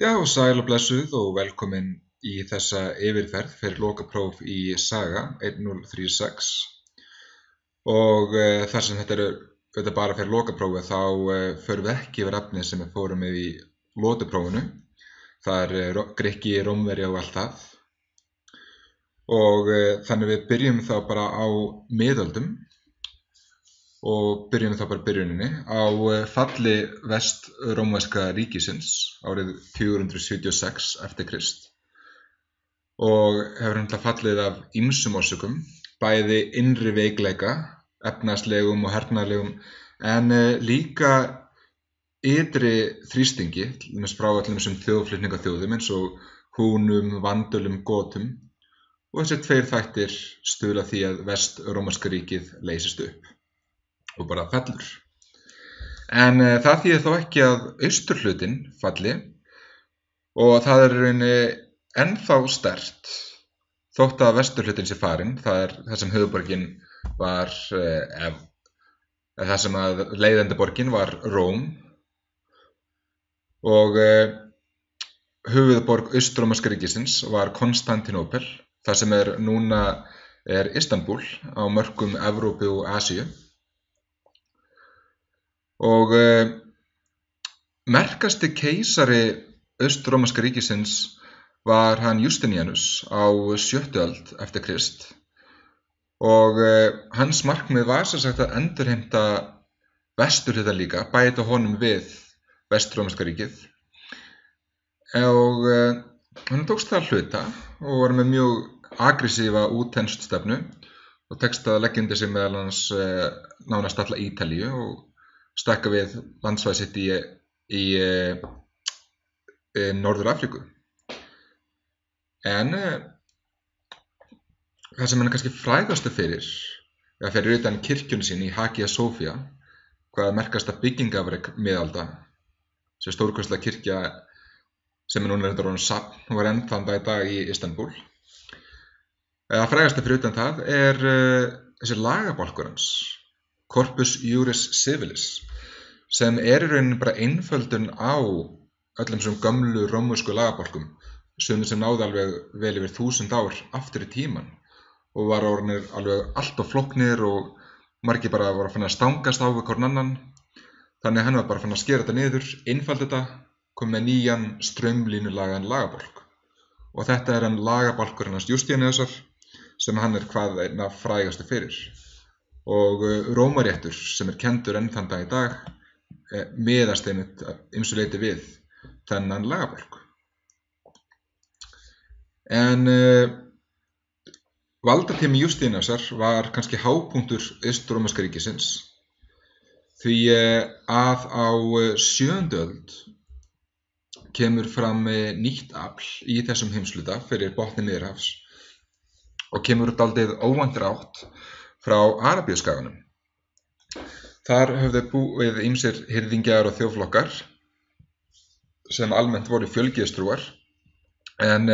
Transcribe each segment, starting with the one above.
Já, sæl og blessuð og velkomin í þessa yfirferð fyrir lokapróf í Saga 1036 og þar sem þetta bara fyrir lokaprófið þá förum við ekki yfir efnið sem við fórum með í lotuprófinu. Það Grikki, Rómverja og allt það og þannig við byrjum þá bara á miðöldum og byrjum þá bara byrjuninni á falli vestrómverska ríkisins árið 476 eftir Krist og hefur náttúrulega fallið af ýmsum orsökum, bæði innri veikleika, efnahagslegum og hernaðarlegum, en líka ytri þrýstingi, til dæmis frá öllum þessum þjóðflutningaþjóðum eins og Húnum, Vandölum, Gotum, og þessir tveir þættir stuðla því að vestrómverska ríkið leysist upp og bara fellur. En það þýðir þó ekki að austurhlutinn falli og það er í rauninni ennþá sterkt þótt að vesturhlutinn sé farinn. Það er það sem höfuðborgin var, það sem að leiðandi borgin var Róm og höfuðborg austrómverska ríkisins var Konstantínópel, það sem núna er Istanbúl á mörkum Evrópu og Asíu. Og merkasti keisari austrómverska ríkisins var hann Justinianus á 7. öld eftir Krist og hans markmið var sem sagt að endurheimta vesturhluta líka, bæta honum við vestrómverska ríkið og hann tókst það hluta og var með mjög aggressíva útþenslustefnu og tekst að leggja undir sig meðal annars nánast alla Ítalíu og stækka við landsvæði sitt í Norður-Afríku. En það sem hann er kannski frægastu fyrir, eða fyrir utan kirkjunni sín í Hagia Sophia, hvað merkasta byggingaafrek miðalda, sem stórkostlega kirkja sem núna er orðin safn og var enn þann dag í dag í Istanbúl. Það frægasta fyrir utan það er þessi lagabálkur hans, Corpus Juris Civilis, sem í rauninni bara einföldun á öllum þessum gömlu rómversku lagabálkum, sem náði alveg vel yfir 1000 ár aftur í tíman og var orðnir alveg allt of flóknir og margir bara voru að finna að stangast á við hvorn annan. Þannig að hann var bara að finna að skera þetta niður, einfalda þetta, kom með nýjan straumlínulagan lagabálk. Og þetta er hann lagabálkur hans Justíniusar sem hann er hvað einna frægastu fyrir. Og rómaréttur sem er kenndur enn þann dag í dag miðast einmitt ýmsu leyti við þennan lagabálk. En valdatími Justíniusar var kannski hápunktur austrómverska ríkisins því að á 7. öld kemur fram nýtt afl í þessum heimshluta fyrir botni Miðjarðarhafs og kemur dálítið óvæntir átt frá Arabíuskaganum. Þar höfðu búið ýmsir hirðingjar og þjóðflokkar sem almennt voru fjölgyðistrúar, en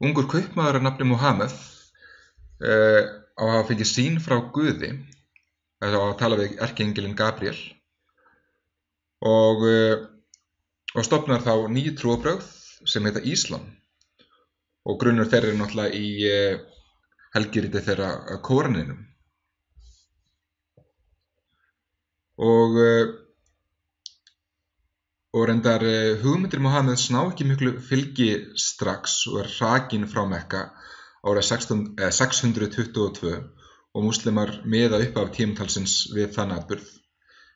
ungur kaupmaður að nafni Muhammed á að hafa fengið sýn frá Guði, á að tala við erkiengilinn Gabriel og stofnar þá ný trúarbrögð sem heita Íslam og grunnur þeirra náttúrulega í helgiriti þeirra Kóraninum. Og reyndar hugmyndir Muhammeds ná ekki miklu fylgi strax og hrakinn frá Mekka árið 622 og múslimar miða upp af tímatalsins við þann atburð.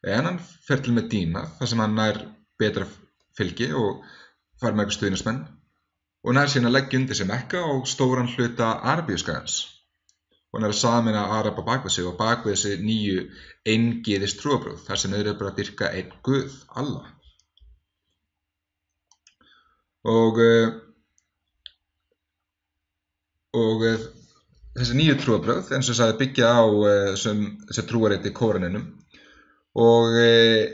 En hann fer til Medína þar sem hann nær betra fylgi og fær með stuðningsmenn og nær síðan að leggja undir sig Mekka og stóran hluta Arabíuskagans og nær að sameina Araba bak við sig og bak við þessi nýju eingyðis trúarbrögð þar sem þeir eru bara að dyrka einn Guð, Allah. Og þessi nýju trúarbrögð, eins og sagði, byggja á þessi trúarriti Kóraninum og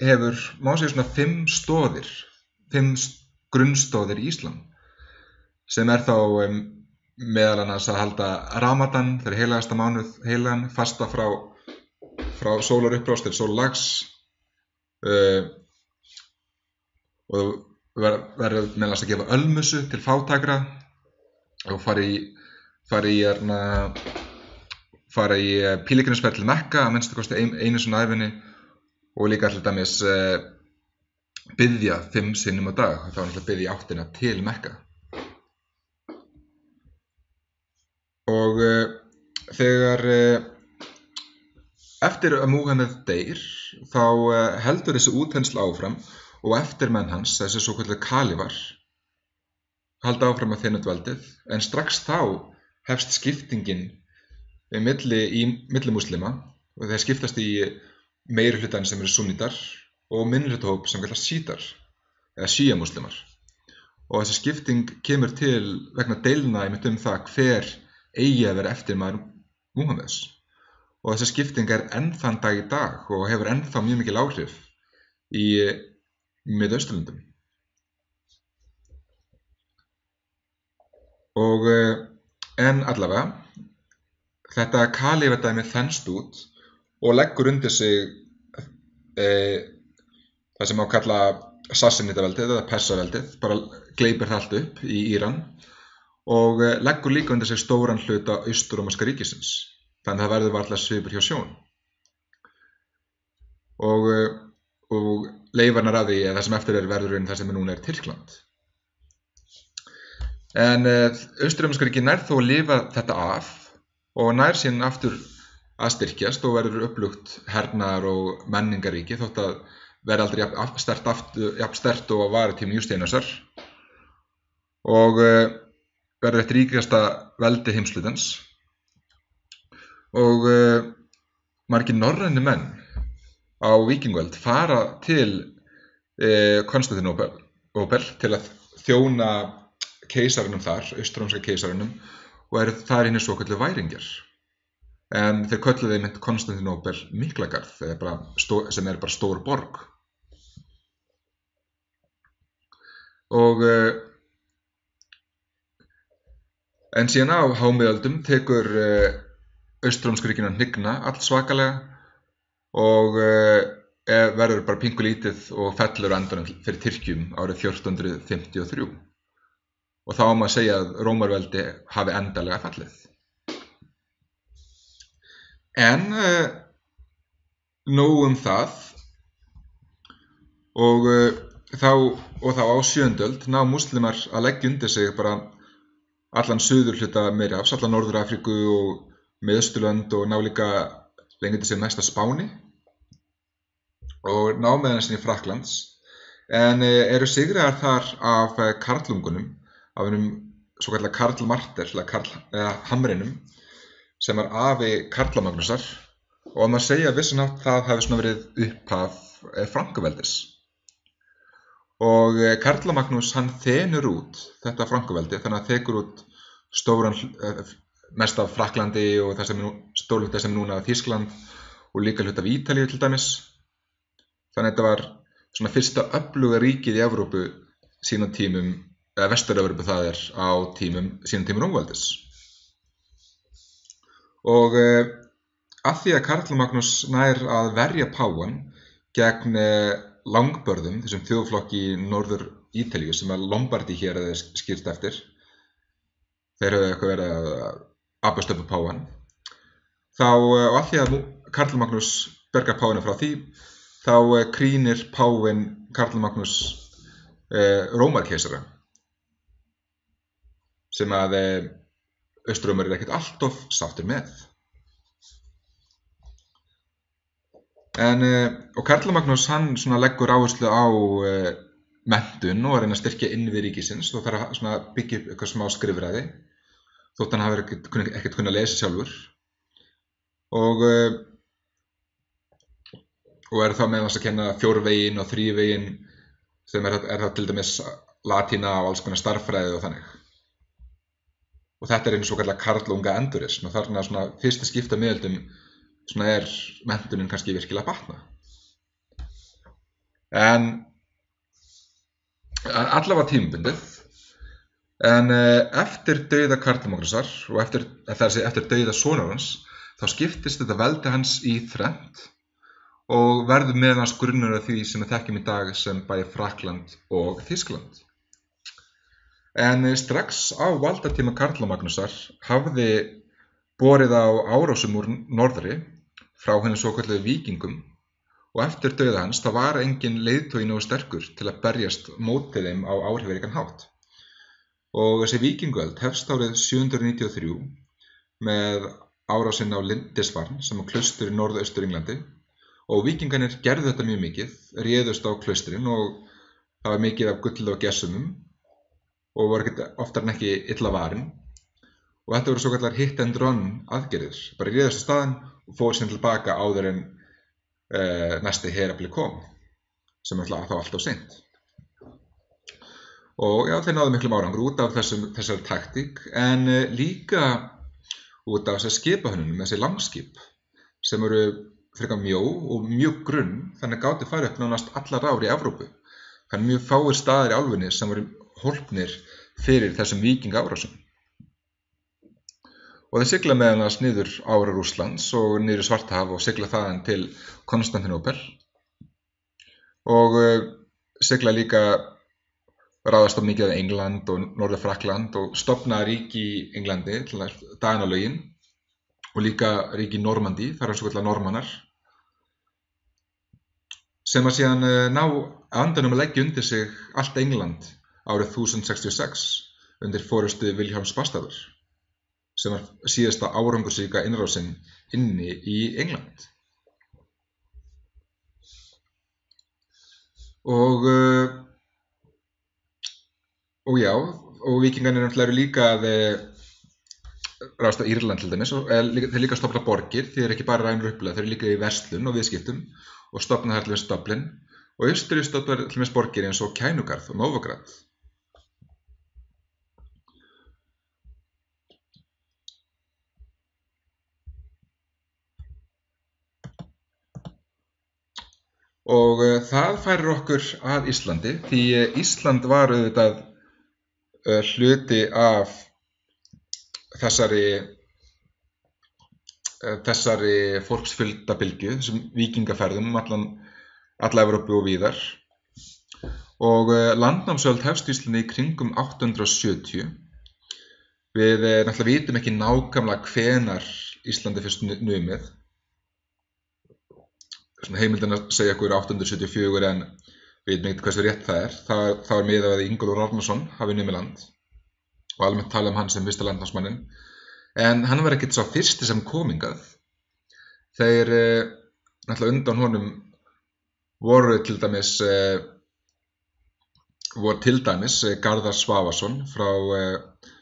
hefur, má segja svona 5 stóðir, 5 grunnstóðir í Íslam, sem þá meðal annars að halda Ramadan, þeirra heilagasta mánuð heilagan, fasta frá sólarupprás til sólarlags og verður meðlast að gefa ölmusu til fátækra og fara í pílgrimsferð til Mekka að minnsta kosti einu sinni á ævinni og líka til dæmis biðja 5 sinnum á dag. Það var náttúrulega biðja í áttina til Mekka. Og þegar eftir að Múhameð deyr þá heldur þessi útþensla áfram og eftirmenn hans, þessi svokölluðu kalífar, halda áfram að þinna dveldið, en strax þá hefst skiptingin milli múslima og þeir skiptast í meirihlutann sem eru sunnítar og minnihlutahóp sem kallast sjítar eða sjíamúslimar. Og þessi skipting kemur til vegna deilna einmitt það hver eigi að vera eftirmaður Múhameðs. Og þessi skipting enn þann dag í dag og hefur ennþá mjög mikil áhrif í Miðausturlöndum. Og en allavega, þetta kalífadæmi þenst út og leggur undir sig það sem má kalla Sassanídaveldið eða Persaveldið, bara gleypir það allt upp í Íran og leggur líka undir sig stóran hluta Austur-Rómverska ríkisins. Þannig að það verður varla svipur hjá sjón. Og leifarnar af því, eða það sem eftir verður það sem núna Tyrkland. En Austur-Rómverska ríki nær þó að lifa þetta af og nær síðan aftur að styrkjast og verður upplugt hernaðar- og menningaríki þótt að verði aldrei jafn sterkt og að vara tíma Jústíniusar og verður eitt ríkasta veldi heimshlutans. Og margir norrænir menn á víkingöld fara til Konstantínópel til að þjóna keisaranum þar, austurrómska keisaranum, og eru þar inni svokölluðu væringjar. En þeir kölluðu einmitt Konstantínópel Miklagarð, sem bara stór borg. Og en síðan á hámiðöldum tekur Austur-Rómska ríkinu að hnigna allsvakalega og verður bara pingulítið og fellur á endanum fyrir Tyrkjum árið 1453. Og þá má segja að Rómarveldi hafi endanlega fallið. En nóg það og þá á 7. öld ná múslimar að leggja undir sig bara allan suðurhluta Miðjarðarhafs, allan Norður-Afríku og Miðausturlönd og ná líka lengur til sig mesta Spáni og ná með hans inn í Frakklands. En eru sigraðar þar af karlungunum, af einum svokallega Karl Martel eða Hamrinum, sem var afi Karlamagnúsar og maður segja vissunátt það hafi svona verið upphaf Frankaveldis. Og Karlamagnús hann þenur út þetta Frankaveldi, þannig að tekur út stóran mest af Frakklandi og það sem stór hluta sem núna Þýskaland og líka hluta af Ítalíu til dæmis. Þannig að þetta var svona fyrsta öfluga ríkið í Evrópu sínum tímum, eða Vestur-Evrópu það á sínum tímum Rómveldis. Og að því að Karlamagnús nær að verja páfann gegn langbörðum, þessum þjóðflokki í Norður Ítalíu sem Lombardi hér eða skýrt eftir, þeir höfðu eitthvað verið að abast upp á páfann, þá og að því að Karlamagnús bergar páfana frá því, þá krýnir páfinn Karlamagnús Rómarkeisara, sem að Austur-Rómar ekkert alltof sáttir með. Og Karlamagnús hann svona leggur áherslu á menntun og reyna að styrkja innviði ríkisins og þarf að byggja upp eitthvað smá skrifræði þótt hann hafi ekkert kunnað lesa sjálfur og er þá með þess að kenna fjórvegin og þrívegin sem er það til dæmis latína og alls konar starffræði og þannig. Og þetta er einu svokallega karlunga endurism og þarna svona fyrsta skipta miðöldum svona menntunin kannski virkilega batna. En allavega tímabundið. En eftir dauða Karlamagnúsar og eftir dauða sonar hans, þá skiptist þetta veldi hans í þrennt og verður meðal annars grunnur af því sem við þekkjum í dag sem bæði Frakkland og Þýskaland. En strax á valdatíma Karla Magnúsar hafði borið á árásum úr norðri frá hinum svokölluðu víkingum og eftir dauða hans þá var engin leiðtogi nógu sterkur til að berjast móti þeim á áhrifaríkan hátt. Og þessi víkinguöld hefst árið 793 með árásin á Lindisfarne sem er klaustur í norðaustur-Englandi og víkingarnir gerðu þetta mjög mikið, réðust á klaustrin og það var mikið af gulli og gersumum og voru oftar en ekki illa varin og þetta voru svokallar hit and run aðgerðir, bara réðust á staðinn og fóru síðan tilbaka áður en næsti herafli kom sem er þá alltaf seint. Og já, þeir náðu miklum árangur út af þessari taktík en líka út af þessari skipahönnun með þessi langskip sem eru frekar mjó og mjög grunn þannig gátu fara upp nánast allar ár í Evrópu. Þannig mjög fáir staðir í álfunni sem voru hólpnir fyrir þessum víkingaárásum. Og þeir sigla meðal annars niður ára Rússlands og niður í Svartahaf og sigla þaðan til Konstantinópel og sigla líka ráðast á mikið af England og Norður-Frakkland og stofna ríki í Englandi til Danalögin og líka ríki í Normandí, þar svokallaðir Normannar sem að síðan ná andanum að leggja undir sig allt England árið 1066 undir forystu Vilhjálms Bastarður sem var síðasta árangursríka innrásin inni í England. Og víkingarnir eru líka að ráðast á Írland til dæmis og þeir líka stofna borgir, þeir eru ekki bara rænir upplega, þeir eru líka í verslun og viðskiptum og stofna þar til þess Dublin og austri stofnar til þess borgir eins og Kænugarð og Novograd. Og það færir okkur að Íslandi því Ísland var auðvitað hluti af þessari fólksfjöldabylgju, þessum víkingaferðum alla Evrópu og víðar. Og landnámsöld hefst í Íslandi í kringum 870. Við náttúrulega vitum ekki nákvæmlega hvenær Íslandi fyrst numið. Heimildina segja okkur 874 en við veitum ekki hversu rétt það er. Það er miðað að Ingólfur Árnason hafi numið land og almennt tala hann sem fyrsta landnámsmanninn. En hann var ekkert sá fyrsti sem kom hingað. Þeir náttúrulega undan honum voru til dæmis Garðar Svavarsson frá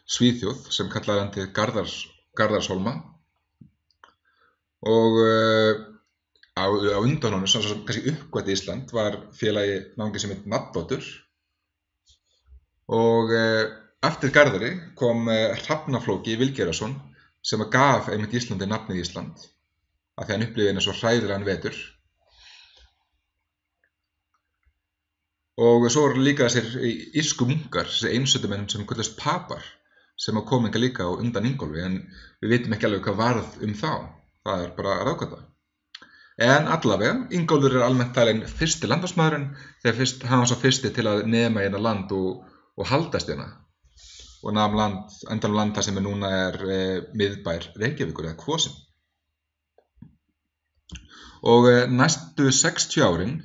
Svíþjóð sem kallaði hann til Garðarshólma og á undan honum, sem kannski uppgötti Ísland, var félagi náungi sem heit Nafnoddur og eftir Garðari kom Hrafnaflóki Vilgerðarson sem gaf einmitt Íslandi nafnið Ísland af því hann upplifði henni svo hræðilegan vetur. Og svo voru líka þessir írsku munkar, þessir einsötumenn sem kallast papar sem kom hingað líka á undan Ingólfi en við vitum ekki alveg hvað varð þá, það er bara ráðgáta. En allavega, Ingólfur er almennt talinn fyrsti landnámsmaðurinn þegar hann var svo fyrsti til að nema hérna land og haldast hérna og nam endanum land þar sem núna er miðbær Reykjavíkur eða Kvosin. Og næstu 60 árin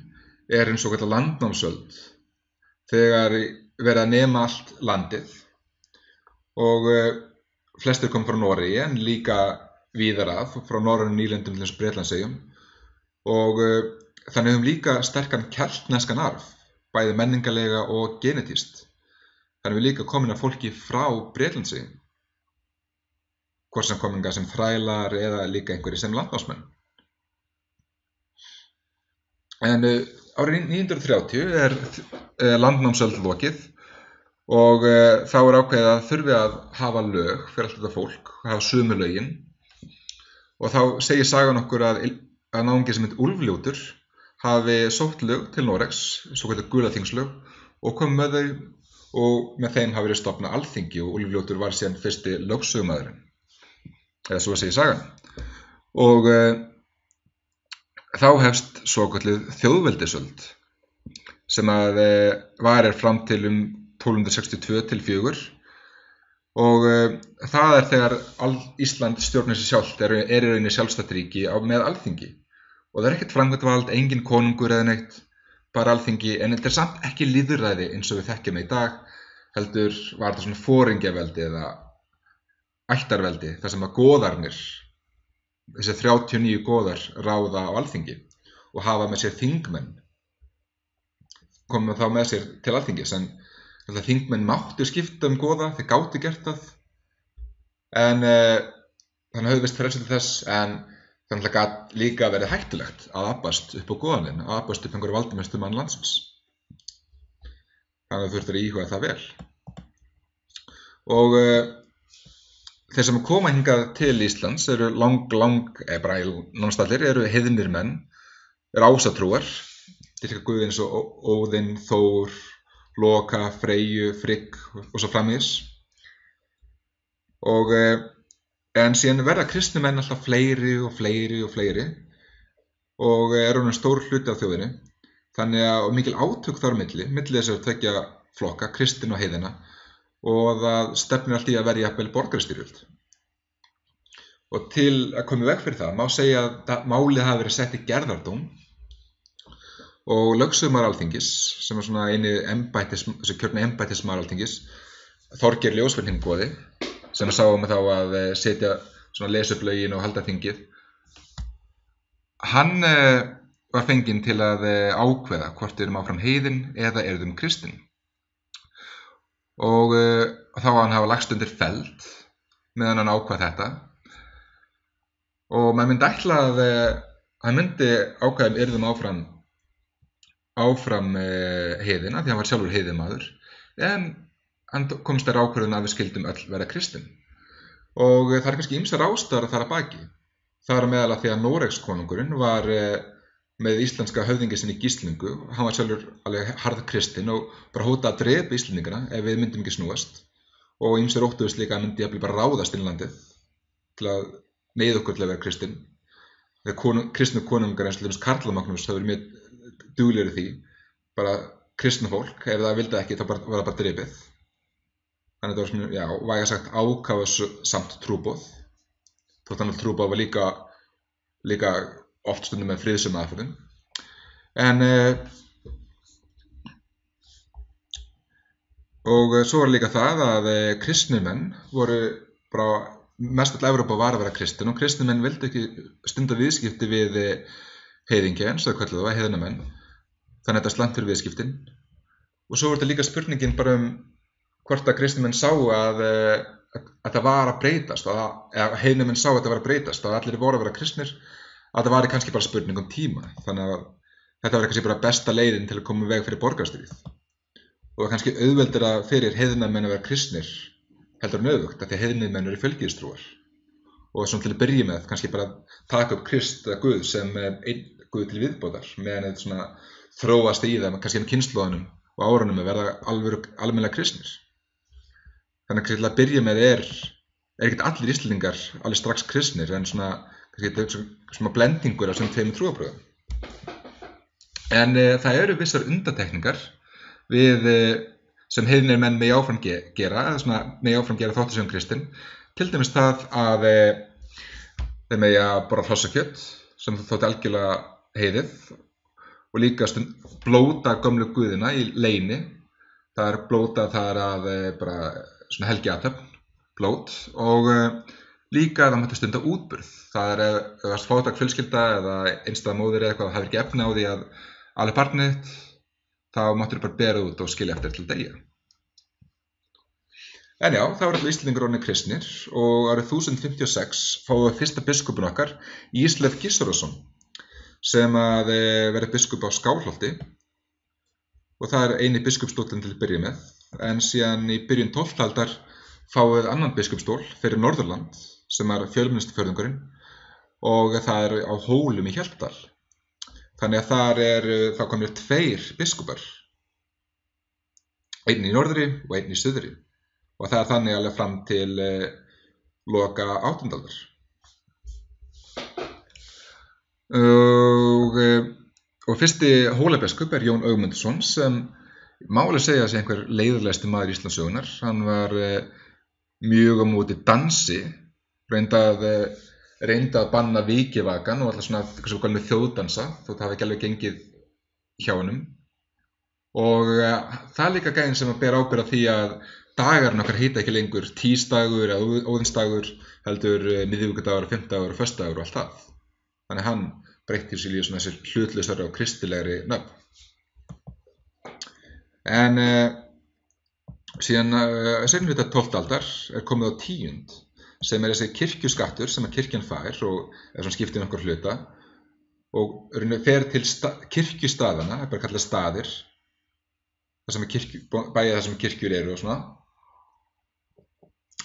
er eins og kallar landnámsöld þegar verið að nema allt landið og flestir kom frá Noregi en líka víðar að frá norrænum nýlendum til Bretlandseyjum og þannig höfum líka sterkan keltneskan arf, bæði menningarlega og genetískt. Þannig við líka komin af fólki frá Bretlandseyjum, hvort sem komin sem þrælar eða líka einhverjir sem landnámsmenn. En árið 930 er landnámsöld lokið og þá er ákveðið að þurfi að hafa lög fyrir allt þetta fólk, hafa sömu lögin og þá segir sagan okkur að náungi sem heit Úlfljótur hafi sótt lög til Noregs, svokölluð Gulaþingslög og kom með þau og með þeim hafi verið stofnað Alþingi og Úlfljótur var síðan fyrsti lögsögumaðurinn, eða svo segir sagan. Og þá hefst svokölluð þjóðveldisöld sem að varir fram til 1262 til 4 og það þegar Ísland stjórnar sig sjálft er í rauninni sjálfstætt ríki með alþingi og það ekkert framkvæmdavald, engin konungur eða neitt, bara alþingi, en þetta samt ekki lýðræði eins og við þekkjum í dag, heldur var þetta svona foringjaveldi eða ættarveldi, þar sem að goðarnir, þessi 39 goðar ráða á alþingi og hafa með sér þingmenn, komum þá með sér til alþingis, en þingmenn máttu skipta goða, þeir gátu gert það, en þannig höfðu vist frelsi til þess, en þannig gat líka verið hættulegt að abbast upp á goðaninn, að abbast upp einhverju valdamestu mann landsins. Þannig þurftur að íhuga það vel. Og þeir sem koma hingað til Íslands eru bara nánstallir, eru heiðnir menn, eru ásatrúar, dýrka guði eins og Óðinn, Þór, Loka, Freyju, Frigg og svo framvegis. Og en síðan verða kristni menn alltaf fleiri og fleiri og fleiri og orðinn stór hluti af þjóðinni. Þannig að mikil átök þar á milli þessar tveggja flokka, kristin og heiðina, og það stefnir allt í að verja jafnvel borgarastyrjöld. Og til að koma í veg fyrir það má segja að málið hafi verið sett í gerðardóm og lögsögumaður Alþingis, sem svona eini kjörni embættismaður Alþingis, Þorgeir Ljósveinn hinn goði, sem sá þá að setja svona lesa upp lögin og halda þingið. Hann var fenginn til að ákveða hvort erum áfram heiðin eða erum kristin. Og þá hann hafa lagst undir feld meðan hann ákvað þetta. Og maður myndi ætla að hann myndi ákveða erum áfram heiðina, því hann var sjálfur heiðimaður, en hann komst þær ákvörðun að við skildum öll vera kristin. Og það kannski ýmsar ástæður þar að baki. Það meðal að því að Noregskonungurinn var með íslenska höfðingi sinni í gíslingu, hann var sjálfur alveg harð kristinn og bara hótaði að drepa Íslendingana ef við myndum ekki snúast, og ýmsar óttuðust líka að myndi jafnvel bara ráðast inn í landið til að neyða okkur til að vera kristinn. Þegar kristnu konungar eins og til dæmis Karlamagnús hafa verið mjög duglegir í því, bara kristna fólk, ef það vildi ekki þá var það bara drepið. Þannig að þetta var svona, væga sagt ákafa samt trúboð, þótt annað trúboð var líka oft stundum með friðsömu aðferðum. En og svo var líka það að kristnumenn voru bara mest all Evrópa var að vera kristin, og kristnumenn vildi ekki stunda viðskipti við heiðingja, eins og það kölluðu það, heiðnamenn. Þannig að þetta slæmt fyrir viðskiptin. Og svo var þetta líka spurningin bara hvort að kristnumenn sá að það var að breytast, eða heiðnamenn sá að það var að breytast, að allir voru að vera kristnir, að það var kannski bara spurning tíma. Þannig að þetta var kannski bara besta leiðin til að koma í veg fyrir borgarastríð. Og það kannski auðveldir að fyrir heiðnamenn að vera kristnir heldur en öfugt, af því að heiðnamenn eru fjölgyðistrúar. Og svona til að byrja með, kannski bara taka upp Krist eða Guð sem einn Guð til viðbótar, meðan þetta svona þróast í það, kannski með kynslóðunum og árunum að verða almennilega kristnir. Þannig að til að byrja með er ekkert allir Íslendingar alveg strax kristnir, en svona, kannski svona blendingur af sem tveimur trúarbrögðum. En það eru vissar undantekningar við sem heiðnir menn megi áfram gera, eða svona megi áfram gera þóttu sem kristinn. Til dæmis það að þeir megi að borða hrossakjöt, sem þótti algjörlega heiðið, og líka blóta gömlu guðina í leyni. Það er blóta, það að bara svona helgiathöfn, blót, og líka það mætti stunda útburð. Það ef það varst fátæk fjölskylda eða einstæða móðir eða eitthvað, það hefur ekki efni á því að alveg barnið þitt, þá máttur bara bera út og skilja eftir til deyja. En já, það var allir Íslendingar orðnir kristnir, og árið 1056 fáum við fyrsta biskupinn okkar, Ísleif Gissurarson, sem að verið biskup á Skálholti, og það er eini biskupsstólinn til að byrja með, en síðan í byrjun 12. aldar fáum við annan biskupsstól fyrir Norðurland, sem er fjölmennasti fjórðungurinn, og það er á Hólum í Hjaltdal. Þannig að þá komir 2 biskupar, einn í norðri og einn í suðri, og það er þannig alveg fram til loka 18. aldar. og fyrsti Hólabiskup Jón Ögmundsson sem má alveg segja að sé einhver leiðarlegasti maður Íslandssögunnar. Hann var mjög á móti dansi, reyndi að banna vikivakan og alltaf svona með þjóðdansa, þótt það hafi ekki alveg gengið hjá honum. Og það er líka gæðin sem að bera ábyrgð á því að dagarinn okkar heita ekki lengur tísdagur eða óðinsdagur, heldur miðvikudagur, fimmtudagur og föstudagur og allt það. Þannig hann breytti sér í svona þessir hlutlausari og kristilegri nöfn. En síðan seinni hluta 12. aldar komið á 10. sem þessi kirkjuskattur sem að kirkjan fær og er svona skipt í nokkur hluta og fer til kirkjustaðana, það er bara kallað staðir, bæði það sem kirkjur eru og svona.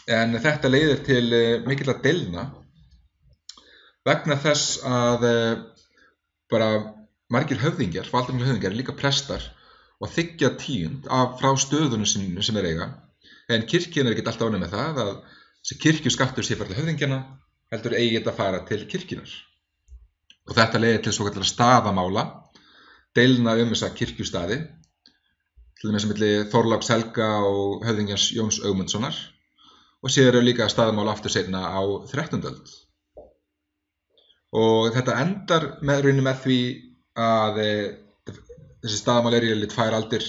En þetta leiðir til mikilla deilna vegna þess að bara margir höfðingjar, valdamiklir höfðingjar, líka prestar og þiggja 10 frá stöðunum sínum sem eiga. En kirkjan ekki alltaf ánægð með það að þessi kirkjuskattur sé bara til höfðingjana, heldur eigi að fara til kirkjunar. Og þetta leiðir til svokallara staðamála, deilna þessa kirkjustaði, til dæmis milli Þorláks Helga og höfðingjans Jóns Ögmundssonar, og síðan eru líka staðamála aftur seinna á 13. öld. Og þetta endar með því að þessi staðamál í 2 aldir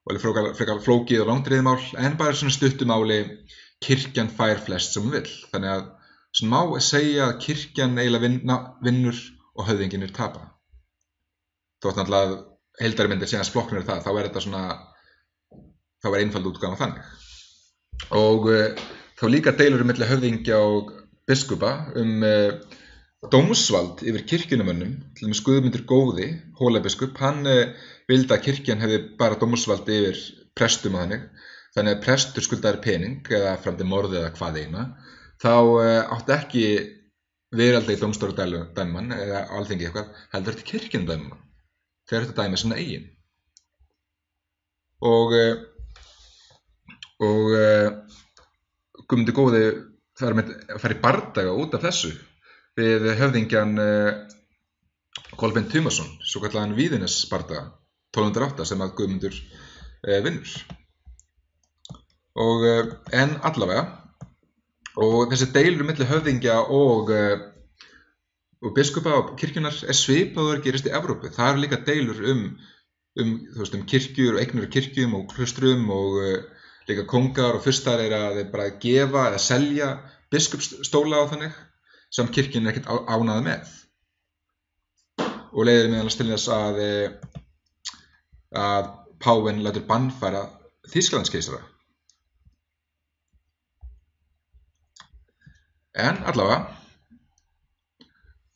og frekar flókið og langdregið mál, en bara svona stuttumáli kirkjan fær flest sem hún vill. Þannig að svona má segja að kirkjan eiginlega vinnur og höfðingjarnir tapa. Þótt náttúrulega heildari myndir síðan flokknir það, þá er þetta svona, þá er einfald útgáfa þannig. Og þá líka deilur milli höfðingja og biskupa dómsvald yfir kirkjunumönnum, til dæmis Guðmundur góði, Hólabiskup, hann vildi að kirkjan hefði bara dómsvald yfir prestum og þannig að prestur skuldaði pening eða framdi morð eða hvað eina, þá átti ekki veraldegi dómstóri dæman eða alþingi eitthvað, heldur til kirkjan dæman. Þeir ættu að dæma sinna eigin. Og Guðmundur góði fær í bardaga út af þessu við höfðingjan Kolbein Tumason, svo kallaðan Víðines-bardaga 1208 sem að Guðmundur vinnur. En allavega, og þessi deilur milli höfðingja og biskupa og kirkjunar svipaður gerist í Evrópu. Það eru líka deilur um kirkjur og eignir kirkjum og klustrum og líka kongar og fyrstar að þeir bara gefa eða selja biskupsstóla á þannig sem kirkjan ekkert ánægð með. Og leiðir meðal annars til þess að páfinn lætur bannfæra Þýskalandskeisara. En allavega,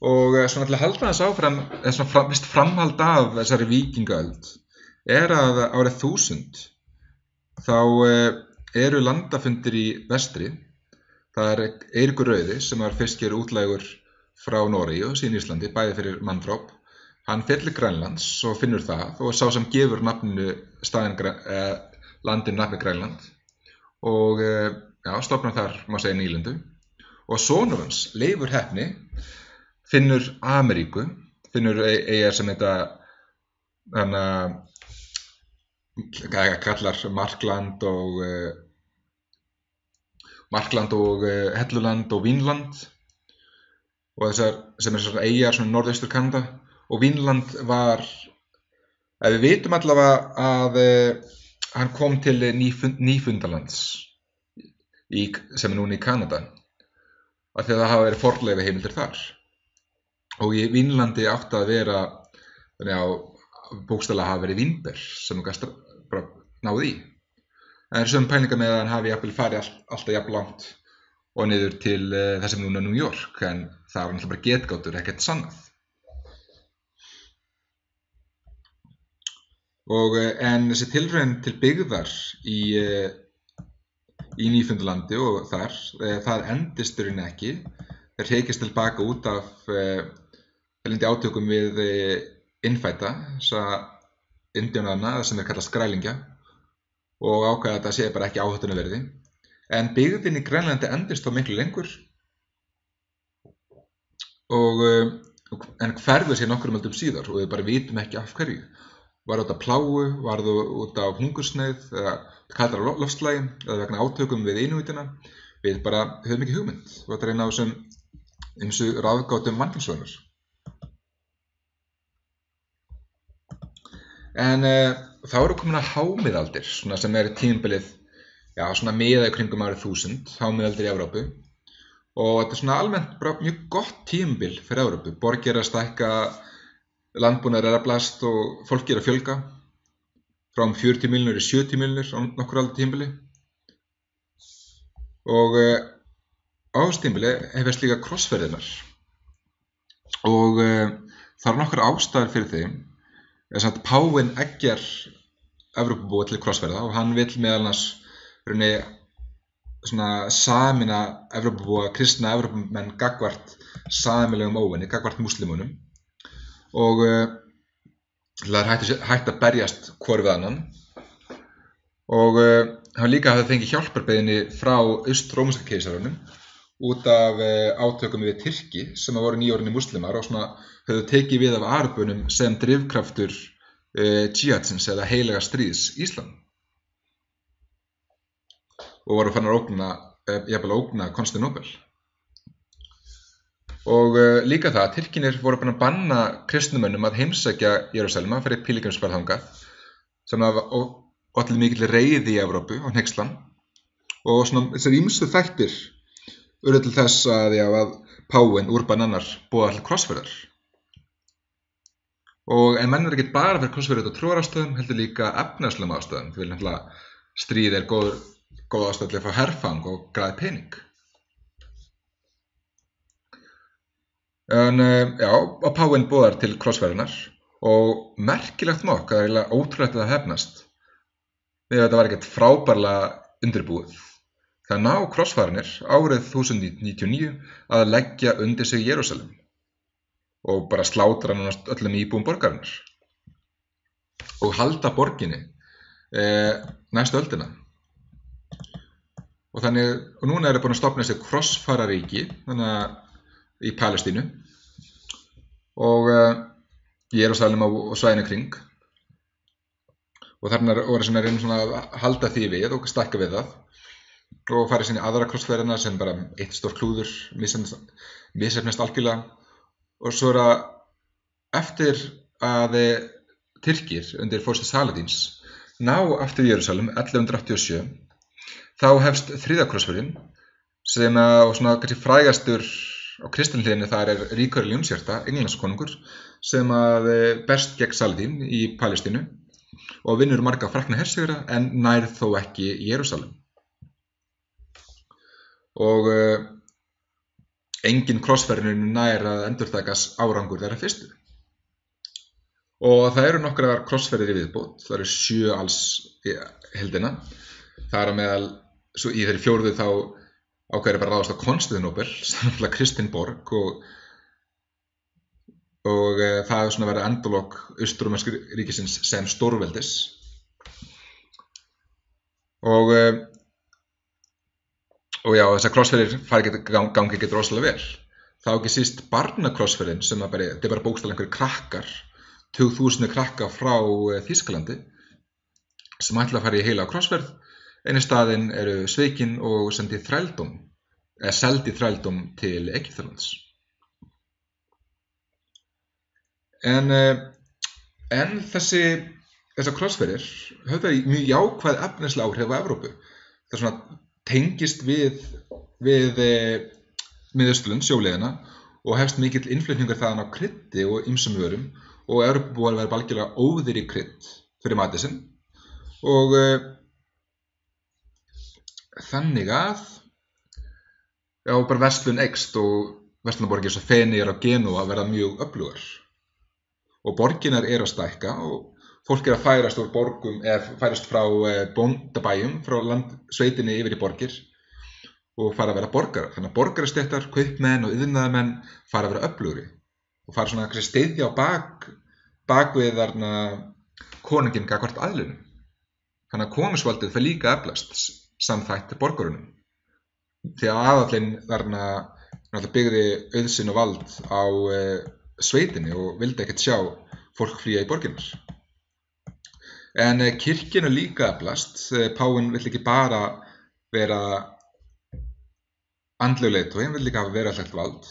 og svona til að halda þess áfram, svona framhald af þessari víkingaöld, að árið 1000 þá eru landafundir í vestri. Það er Eiríkur rauði sem var fyrst gerð útlægur frá Noregi og síðan Íslandi, bæði fyrir manndráp. Hann fer til Grænlands og finnur það og sá sem gefur landinu nafnið Grænland og stofnar þar, má segja, nýlendu. Og sonur hans, Leifur heppni, finnur Ameríku, finnur eyjar sem þetta kallar Markland og Helluland og Vínland og þessar sem þessar eyjar svona norðaustur Kanada. Og Vínland var, við vitum allavega að hann kom til Nýfundalands sem núna í Kanada, af því að það hafa verið fornleifaheimildir þar. Og í Vínlandi átti að vera, bókstaflega hafa verið vínber sem hann bara náði í. En það er sömu pælingar með að hann hafi jafnvel farið alltaf jafn langt og niður til það sem núna New York, en það var náttúrulega bara getgátur, ekkert sannað. En þessi tilraun til byggðar í Nýfundalandi og það endist í rauninni ekki. Þeir hrekjast tilbaka út af átökum við innfædda, þessa indíánana sem kallast grælingja, og ákveða að þetta sé bara ekki áhættunaverði. En byggðin í Grænlandi endist þó miklu lengur. en hverfur sér nokkrum öldum síðar og við bara vitum ekki af hverju. Var það út af plágu, var það út af hungursneyð eða kaldara loftslagi eða vegna átökum við Inúítina. Við bara höfum ekki hugmynd og þetta er einn af þessum ýmsu ráðgátum mannkynsögunar. En þá eru komin að hámiðaldir, svona sem tímabilið, svona miðað í kringum árið 1000, hámiðaldir í Evrópu. Og þetta er svona almennt bara mjög gott tímabil fyrir Evrópu. Borgir að stækka, landbúnaður er að blast og fólki er að fjölga. Frá 40 milljónir í 70 milljónir á nokkur aldur tímabili. Og á þessu tímabili hefist líka krossferðirnar. Og það eru nokkur ástæður fyrir þeim. Þess að páfinn eggjar Evrópubúa til krossferða og hann vill meðal annars sameina Evrópubúa, kristna Evrópumenn gagnvart sameiginlegum óvinni, gagnvart múslimunum. Og það er hægt að berjast hvor við annan. Og hann líka hafði fengið hjálparbeiðni frá Aust-rómverska keisarunum út af átökum við Tyrki sem voru nýorðnir múslimar og höfðu tekið við af Arabunum sem drifkraftur jihadsins eða heilaga stríðs Íslam. Og voru fannar að ógna Konstantínópel. Og líka það, Tyrkinir voru búin að banna kristnumönnum að heimsækja Jerúsalem fyrir pílgrimsferð þangað sem olli mikilli reiði í Evrópu og hneykslan. Og þessar ýmsu þættir urðu til þess að páfinn Urban II boðaði til krossferðar. En menn eru ekki bara fyrir krossferðar út af trúarástæðum, heldur líka efnahagslegum ástæðum. Því náttúrulega stríð er góð ástæða til að fá herfang og græða pening. Og páfinn boðar til krossferðarnar og merkilegt nokk, það er eiginlega ótrúlegt að það hefnast. Þetta var ekkert frábærlega undirbúið. Það ná krossfararnir árið 1099 að leggja undir sig Jerúsalem og bara slátra nánast öllum íbúum borgarinnar og halda borginni næstu öldina. Og núna eru búin að stofna þessi krossfararíki í Palestínu og Jerúsalem og svæðinu kring. Og þarna voru að reyna að halda því við og stækka við það. Og farið sinni aðra krossferðina sem bara eitt stórt klúður, misheppnast algjörlega. Og svo það eftir að Tyrkir undir forystu Saladíns ná aftur Jerúsalem 1187, þá hefst þriðja krossferðin sem kannski frægastur á kristinhliðinni þar er Ríkharður Ljónshjarta, Englandskonungur, sem berst gegn Saladín í Palestínu og vinnur marga frækna hersigra en nær þó ekki Jerúsalem. Og engin krossferðin nær að endurtaka árangur þeirra fyrstu. Og það eru nokkrar krossferðir í viðbót, það eru 7 alls í heildina. Það er að meðal, svo í þeirri 4. þá ákveður bara ráðast á Konstantínópel, sem er kristin borg og það er verið endalok Aust-rómverska ríkisins sem stórveldis. Og þessar krossferðir gangi ekki rosalega vel. Það á ekki síst barnakrossferðin sem þetta er bara bókstaflega einhverjir krakkar, 20.000 krakka frá Þýskalandi sem ætla að fara í heila krossferð. En í staðinn eru svikin og seldi þrældóm til Egyptalands. En þessar krossferðir höfðu mjög jákvæð efnisleg áhrif á Evrópu. Það tengist við Miðausturlönd, sjóleiðina, og hefst mikill innflutningur þaðan á kryddi og ýmsum vörum og Evrópubúar verða algjörlega óðir í krydd fyrir matinn sinn. Og þannig að bara verslun eykst og verslunarborgir eins og Feneyjar og Genúa verða mjög öflugar. Og borginar eru að stækka og fólk er að færast úr borgum, færast frá bóndabæjum, frá sveitinni yfir í borgir og fara að vera borgarar. Þannig að borgarastéttar, kaupmenn og iðnaðarmenn fara að vera öflugri og fara að styðja á bak við konunginn gagnvart aðlunum. Þannig að konungsvaldið fer líka eflast samþætt borgarunum. Því að aðallinn hann alltaf byggði auðsinn og vald á sveitinni og vildi ekkert sjá fólk flýja í borginnar. En kirkjan líka eflast. Páfinn vill ekki bara vera andlegur leiðtogi, hann vill líka hafa veraldlegt vald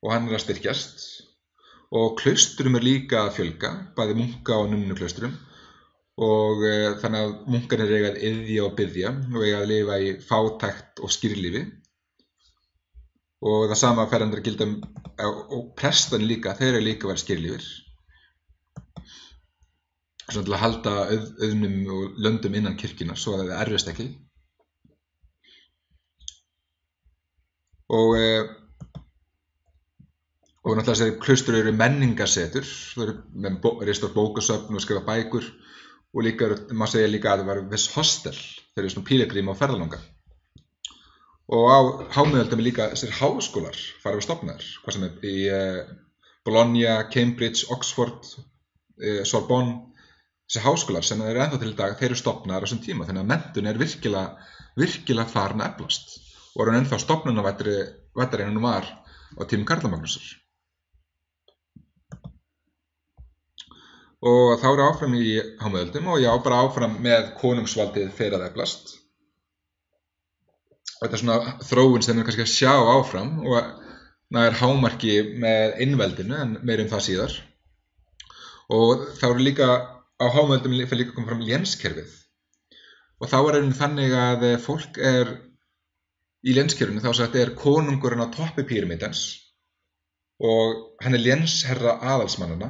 og hann að styrkjast. Og klaustrum líka að fjölga, bæði munka og nunnuklaustrum. Og þannig að munkarnir eiga að iðja og biðja og eiga að lifa í fátækt og skírlífi. Og það sama ferðandur gilda og prestarnir líka, þeir eru líka að vera skírlífir. Svona til að halda auðnum og löndum innan kirkjunnar svo að það erfist ekki. Og náttúrulega þessi klaustur eru menningarsetur, þau eru með reistur bókasöfn og skrifa bækur og líka, maður segja líka að það var viss hostel, þeir eru svona pílegrim og ferðalanga. Og á hámiðöldum líka þessir háskólar farið að stofnaðir, hvað sem í Bologna, Cambridge, Oxford, Sorbonne. Þessi háskólar sem eru ennþá til í dag, þeir eru stofnaðir á þessum tíma, þannig að menntun virkilega farin að eflast og er hann ennþá stofnunarvættari en hann var á tímum Karla Magnúsar. Og þá eru áfram í hámiðöldum og já, bara áfram með konungsvaldið fer að eflast. Og þetta er svona þróun sem við kannski að sjá áfram og það er hámarki með einveldinu en meira það síðar. Og þá eru líka á hámiðöldum fyrir líka koma fram lénskerfið. Og þá er þannig að fólk er í lénskerfinu þá sagt er konungurinn á toppi píramídans og hann er lénsherra aðalsmannana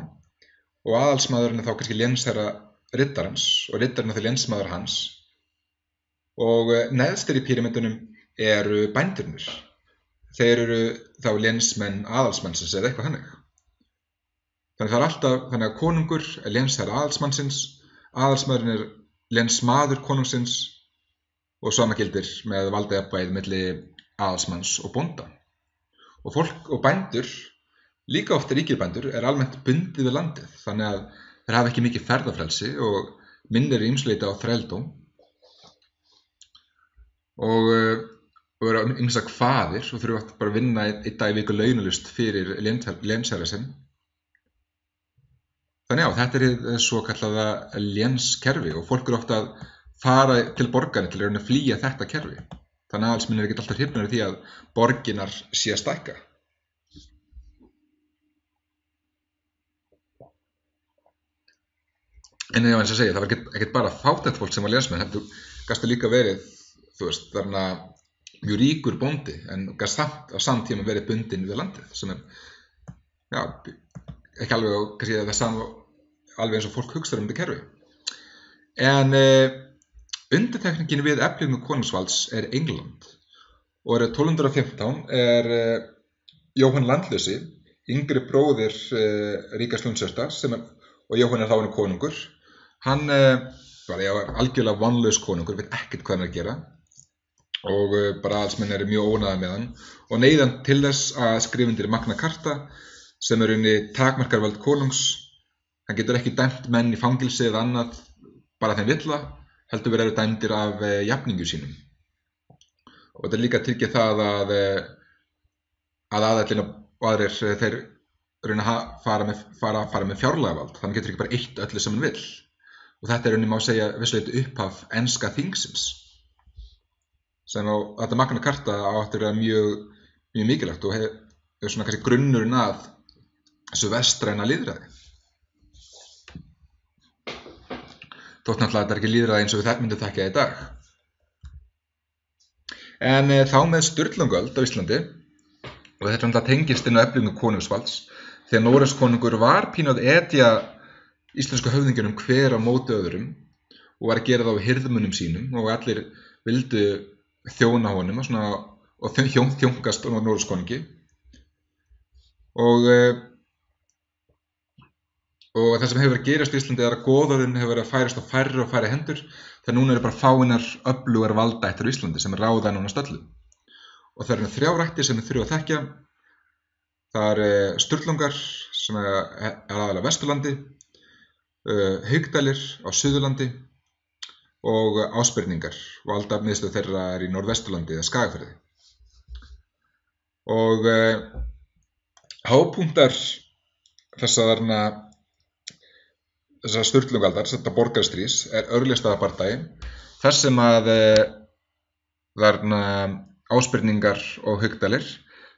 og aðalsmaðurinn er þá kannski lénsherra riddarans og riddarinn er þá lénsmaður hans. Og neðstir í píramídunum eru bændurnir. Þeir eru þá lénsmenn aðalsmannsins eða eitthvað þannig. Þannig það er alltaf, þannig að konungur er lénsherra aðalsmannsins, aðalsmaðurinn er lénsmaður konungsins og sama gildir með valdajafnvægið milli aðalsmanns og bónda. Og fólk og bændur, líka oft ríkir er almennt bundið við landið, þannig að þeir hafa ekki mikið ferðafrelsi og minnir ýmsleita á þrældóm. Og eru ýmsa kvaðir og þurfa bara að vinna einn dag í viku launalaust fyrir lénsherra sinn. Þannig já, þetta er svo kallaða lénskerfi og fólk eru oft að fara til borgarna til að flýja þetta kerfi. Þannig að aðalsmenn ekki alltaf hrifnir því að borginar sé að stækka. En eins og segja, það var ekkert bara fátækt fólk sem var lénsmenn, heldur gæstu líka verið, þarna mjög ríkur bóndi, en gæst samt á samtíma verið bundinn við landið, sem já, ekki alveg, kannski það sama alveg eins og fólk hugsar þetta kerfi. En undirtekningin við eflingu konungsvalds er England og árið 1215 er Jóhann Landlausi, yngri bróðir Ríkharðs Lundsersta og Jóhann er þá hann konungur. Hann var algjörlega vonlaus konungur, veit ekkert hvað hann að gera og bara aðalsmenn eru mjög óánægðir með hann og neyðan til þess að skrifa undir Magna Carta sem er takmarkarvald konungs. Hann getur ekki dæmt menn í fangilsi eða annað bara þeim villa, heldur verið dæmdir af jafningu sínum. Og þetta er líka tryggja það að aðallinn og aðrir þeir fara með fjárlagavald. Þannig getur ekki bara eitt öllu sem hann vill. Og þetta er má segja vissulega upphaf enska þingsins. Sem þetta Magna Carta áttur að vera mjög mikilvægt og hefur svona kannski grunnurinn að þessu vestræna lýðræði. Þótt náttúrulega þetta er ekki lýðræði eins og við myndum þekkja í dag. En þá með Sturlungaöld á Íslandi, og þetta náttúrulega tengist inn á eflingu konungsvalds, þegar Noregskonungur var pínu að etja íslensku höfðingjunum hver á móti öðrum og var að gera það á hirðmunum sínum og allir vildu þjóna honum og þjónkast á Noregskonungi. Og það sem hefur verið að gerast í Íslandi er að goðorðin hefur verið að færast á færri og færri hendur, þegar núna eru bara fáeinar öflugar valdættir á Íslandi sem ráða nánast öllu. Og það eru 3 ættir sem við þurfum að þekkja. Það Sturlungar sem er aðalega á Vesturlandi, Haukdælir á Suðurlandi og Ásbyrningar og alltaf miðstöð þeirra er í Norðvesturlandi eða Skagafirði. og hápunktar þessar Sturlungaaldar, þetta borgarastríðs, Örlygsstaðabardagi, þar sem að þarna Ásbyrningar og Haukdalir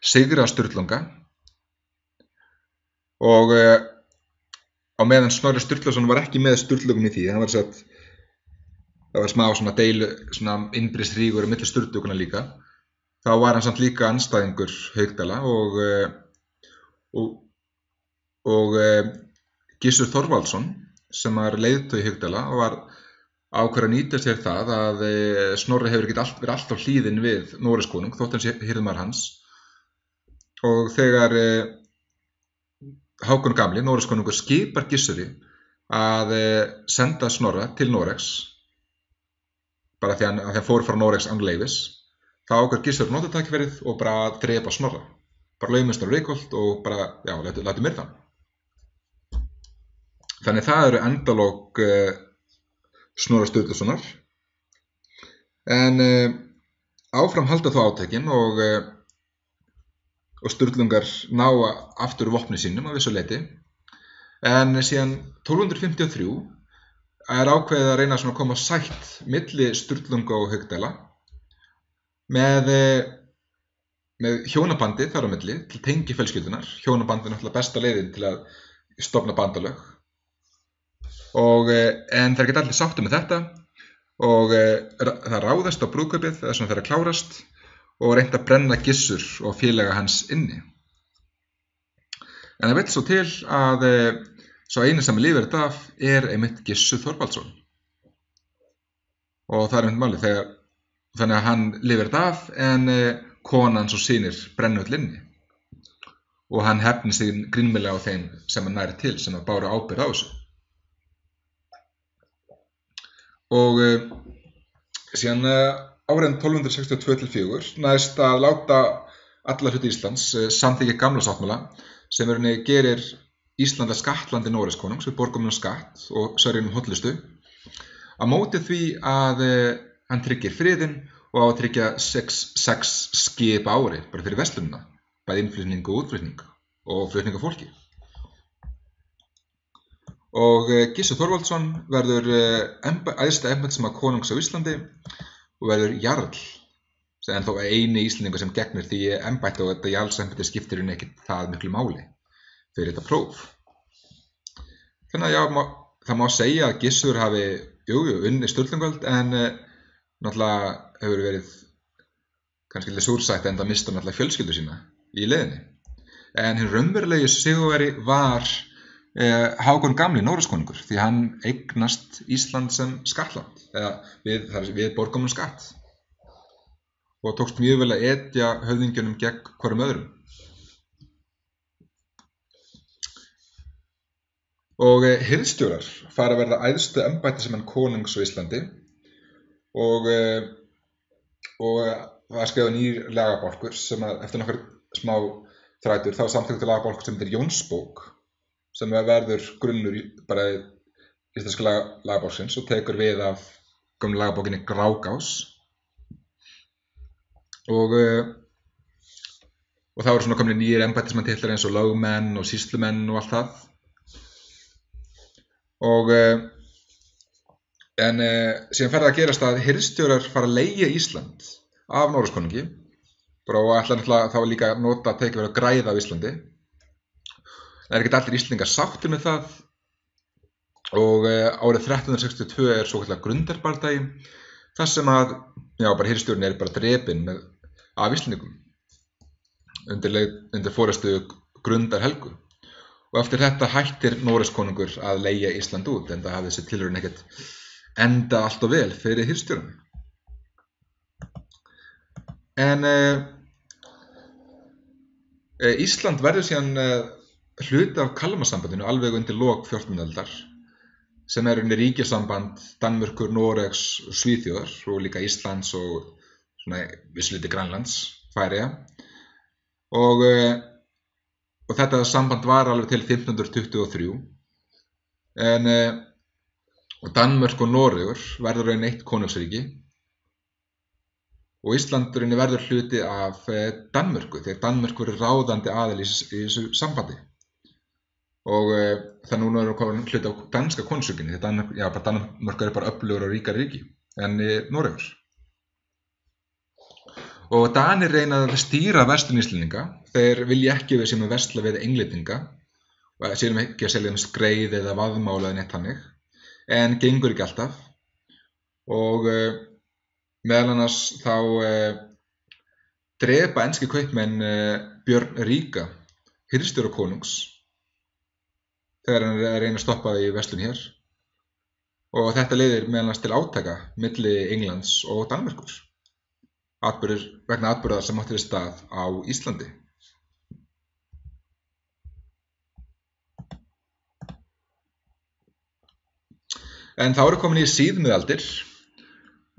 sigra Sturlunga og á meðan Snorri Sturluson var ekki með Sturlungum í því, það var smá svona deilu, svona innbyrðisrígur milli Sturlungana líka, þá var hann samt líka andstæðingur Haukdala og Gissur Þorvaldsson sem var leiðtogi Haukdala og var ákveður að nýta sér það að Snorri hefur ekki verið alltaf hlýðinn við Noregskonung þótt hann sé hirðmaður hans, og þegar Hákon gamli, Noregskonungur, skipar Gissuri að senda Snorra til Noregs bara því að hann fór frá Noregs án leyfis, þá ákveður Gissur nota tækifærið og bara drepa Snorra, bara laumast á Reykholt og bara, já, látum myrða hann. Þannig það eru endalok Snorra Sturlusonar, en áfram halda þó átökin og Sturlungar ná aftur vopni sínum á vissu leyti, en síðan 1253 ákveðið að reyna að koma sætt milli Sturlunga og Haukdala með hjónabandi þar á milli til tengifjölskyldunar. Hjónabandi er náttúrulega besta leiðin til að stofna bandalög, en þeir geta allir sáttu með þetta og það ráðast á brúðkaupið þess að þeirra klárast og reynt að brenna Gissur og félaga hans inni. En það vill svo til að sá eini sem lifir þetta af einmitt Gissur Þorvaldsson, og það einmitt málið, þannig að hann lifir þetta af en konan hans og synir brenna öll inni, og hann hefnir sig grímmilega á þeim sem hann nær til, sem báru ábyrgð á þessu. Og síðan árið 1262-4 næst að láta alla hluti Íslands samþykkja gamla sáttmála sem gerir Ísland að skattlandi Noregskonungs, við borgum skatt og sörjum hollustu, á móti því að hann tryggir friðinn og á að tryggja 6 skip á ári bara fyrir verslunina, bæði innflutning og útflutning og flutning af fólki. Og Gissur Þorvaldsson verður æðsta embættismaður konungs á Íslandi og verður jarl, en þó eini Íslendingur sem gegnir því embætti, og þetta jarlsembætti skiptir ekki það miklu máli fyrir þetta próf. Þannig að já, það má segja að Gissur hafi unnið Sturlungaöld, en náttúrulega hefur verið kannski lítið súrsætt enda mista náttúrulega fjölskyldu sína í leiðinni. En hinn raunverulegi sigurvegari var Hákon gamli Noregskonungur, því hann eignast Ísland sem skattland, eða við borgum skatt, og tókst mjög vel að etja höfðingjunum gegn hvorum öðrum. Og hirðstjórar fara að verða æðstu embættismenn konungs á Íslandi, og það skrifað nýr lagabálkur sem eftir nokkur smá þrætur þá samþykktur lagabálkur sem heitir Jónsbók, sem verður grunnur bara íslenska lagabálksins og tekur við af gömlu lagabókinni Grágás, og þá eru komnir nýjir embættismenntitlar eins og lögmenn og sýslumenn og allt það. En síðan fer það að gerast að hirðstjórar fara að leigja Ísland af Noregskonungi, og ætla náttúrulega þá líka að nota að tekið verið að græða á Íslandi. Það ekki allir Íslendingar sáttir með það, og árið 1362 svokallaður Grundarbardagi, þar sem að hirðstjórinn bara drepinn af Íslendingum undir forystu Grundar Helgu, og eftir þetta hættir Noregskonungur að leigja Ísland út, en það hafði þessi tilraun ekkert enda allt og vel fyrir hirðstjórann. En Ísland verður síðan hluti af Kalmarsambandinu alveg undir lok 14. aldar, sem ríkjasamband Danmerkur, Noregs og Svíþjóðar, og líka Íslands og vissu leyti Grænlands, Færeyja, og þetta samband var alveg til 1523, en og Danmörk og Noregur verður eitt konungsríki, og Íslandurinn verður hluti af Danmörku, þegar Danmörku er ráðandi aðili í þessu sambandi. Og það núna er komin hluti af danska konungsríkinu, því Danmörku er bara öflugur og ríkari ríki en Noregur. Og Danir reyna að stýra verslun Íslendinga, þeir vilja ekki við sem versla við Englendinga og séum ekki að selja skreið eða vaðmála eða neitt þannig, en gengur ekki alltaf. Og meðal annars þá drepa enski kaupmenn Björn ríka, hirðstjóra konungs, þegar hann reyna að stoppa í verslun hér. Og þetta leiðir meðal annars til átaka milli Englands og Danmerkur, vegna atburða sem átti sér stað á Íslandi. En þá eru komin í síðmiðaldir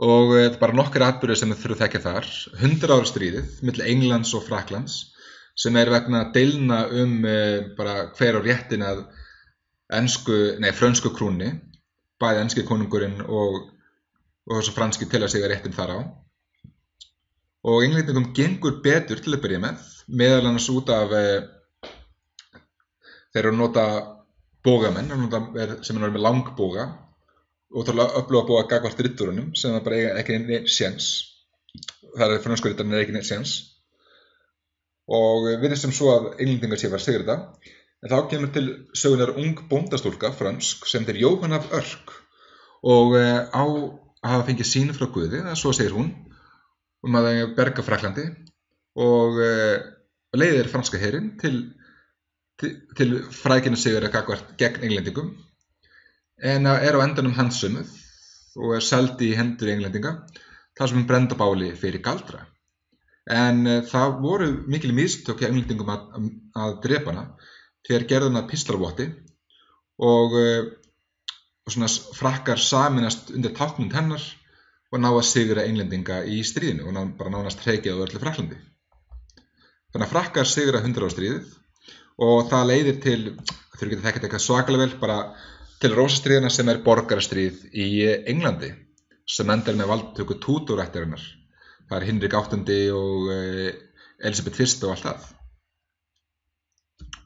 og bara nokkrir atburðir sem þurfum að þekkja þar. 100 ára stríðið milli Englands og Frakklands, sem er vegna deilna bara hver á réttin að frönsku krúnni, bæði enski konungurinn og þessu franski til að segja réttin þar á. Og Englendingum gengur betur til að byrja með, meðal annars út af þeir eru að nota bógamenn, sem er með langbóga, og til að öfluga bóga gagnvart riddarunum, sem er bara ekki neitt séns. Það er fransku riddarinn ekki neitt séns. Og virðist sem svo að Englendingar sé var sigur þetta. En þá kemur til sögunar ung bóndastúlka, fransk, sem þeir Jóhanna af Örk, og á að hafa fengið sýn frá Guði, svo segir hún, að berga Frakklandi og leiðir franska herinn til frækina sigur að gagnvart gegn Englendingum, en er á endanum handsömuð og er seld í hendur Englendinga, þar sem hún brennd á báli fyrir galdra. En það voru mikil mistök hjá Englendingum að drepa hana, þegar gerðu hana píslarvotti og svona Frakkar sameinast undir táknmynd hennar og ná að sigra Englendinga í stríðinu og bara nánast hreykja á öllu Frakklandi. Þannig að Frakkar sigra 100 ára stríðið og það leiðir til, þau geta þekkjað eitthvað svakalega vel, bara til rósastríðina sem er borgarastríð í Englandi, sem endar með valdtöku Tudor-ættarinnar. Það er Hinrik VIII og Elisabeth I og allt það.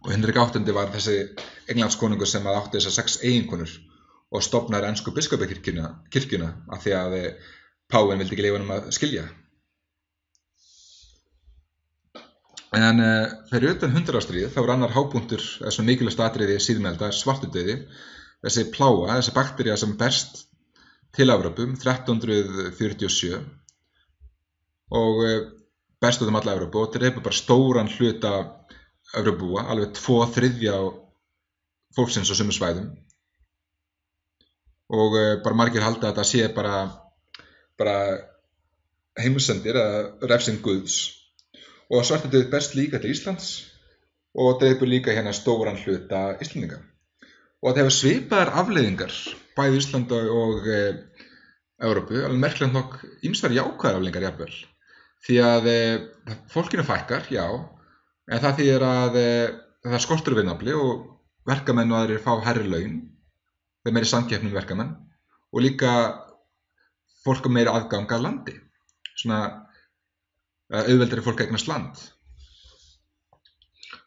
Og Hinrik VIII var þessi Englandskonungur sem átti þessar 6 eiginkonur og stofnar ensku biskupakirkjuna af því að páfinn vildi ekki leyfa honum að skilja. En fyrir utan 100 ára stríð þá var annar hápunktur, svona mikilvægt atriði síðmiðalda, svartidauði, þessi plága, þessi baktería sem berst til Evrópu 1347 og berst út alla Evrópu og drepur bara stóran hluta Evrópubúa, alveg 2/3 fólksins á sumum svæðum. Og bara margir halda að þetta sé bara heimsendir eða refsing Guðs. Og svartidauði berst líka til Íslands og drepur líka hérna stóran hluta Íslendinga. Og það hefur svipaðar afleiðingar bæði Íslandi og Evrópu, alveg merkilegt nokk ýmsar jákvæðar afleiðingar jafnvel. Því að fólkinu fækkar, já, en það þýðir að það skortur vinnuafli og verkamenn og aðrir fá hærri laun, þeir meiri samkeppni verkamenn og líka fólk meiri aðgang að landi, svona auðveldari fólk eignast land.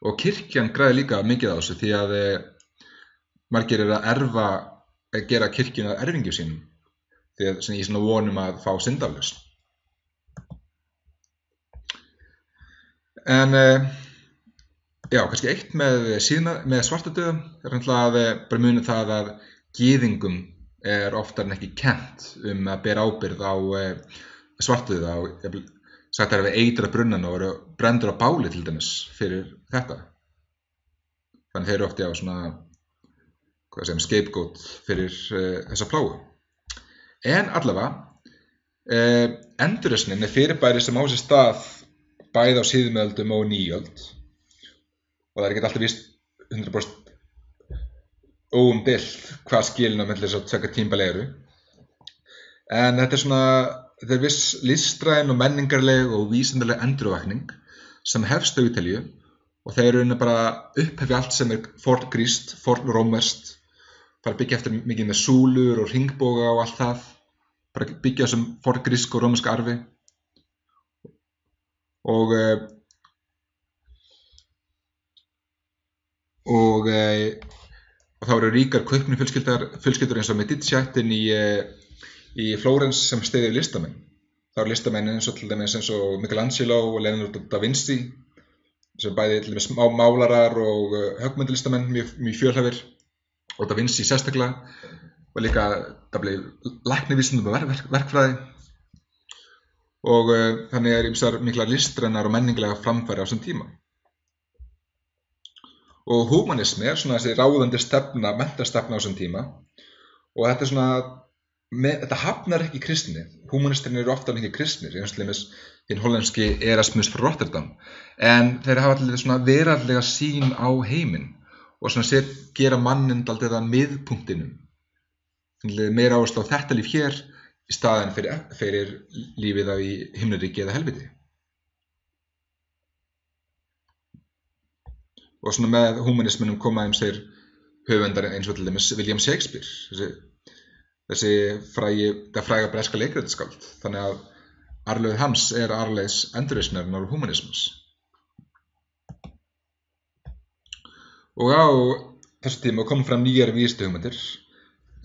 Og kirkjan græði líka mikið á þessu því að margir að gera kirkjuna að erfingjum sínum, því að í svona vonum að fá syndaflausn. En já, kannski eitt með svartadauða er að bara muna það að gyðingum er oftar en ekki kennt að bera ábyrgð á svartadauða og sagt að við eitra brunnan og eru brendur á báli til dæmis fyrir þetta. Þannig þeir eru oft svona scapegoat fyrir þessa plágu. En allavega, endurreisnin er fyrirbæri sem á sér stað bæði á síðmiðöldum og nýöld. Og það er ekki alltaf víst 100% óumdeilt hvað skilin á milli þess að tvekja tímabili eru. En þetta er viss listræn og menningarleg og vísindaleg endurvakning sem hefst á Ítalíu og þeir eru bara upphefja allt sem er forngrískt, fornrómverskt, fara að byggja eftir mikið með súlur og hringboga og allt það, bara byggja þessum forngrísk og rómverska arfi og þá eru ríkar kaupmannafjölskyldur eins og Medici-ættin í Flórens sem styðja listamenn. Það eru listamenn eins og til dæmis eins og Michelangelo og Leonardo da Vinci sem bæði til dæmis málarar og höggmyndalistamenn mjög fjölhæfir, og da Vinci sérstaklega var líka læknavísindum og verkfræði, og þannig ýmsar miklar listrænar og menningarlega framfæri á þessum tíma. Og húmanismi svona þessi ráðandi stefna, menntastefna á þessum tíma, og þetta hafnar ekki kristni. Húmanistarnir eru oftar ekki kristnir, eins og dæmis hinn hollenski Erasmus frá Rotterdam, en þeir hafa allir svona veraldlega sýn á heiminn og svona gera manninn dálítið að miðpunktinum. Meira áherslu á þetta líf hér í staðinn fyrir lífið í himnaríki eða helviti. Og svona með húmanisminum koma ýmsir höfundar eins og til dæmis William Shakespeare, þessi fræga breska leikritaskáld. Þannig að arfleifð hans arfleiðis endurreisnarinnar og húmanismans. Og á þessu tíma kom fram nýjar vísindahugmyndir,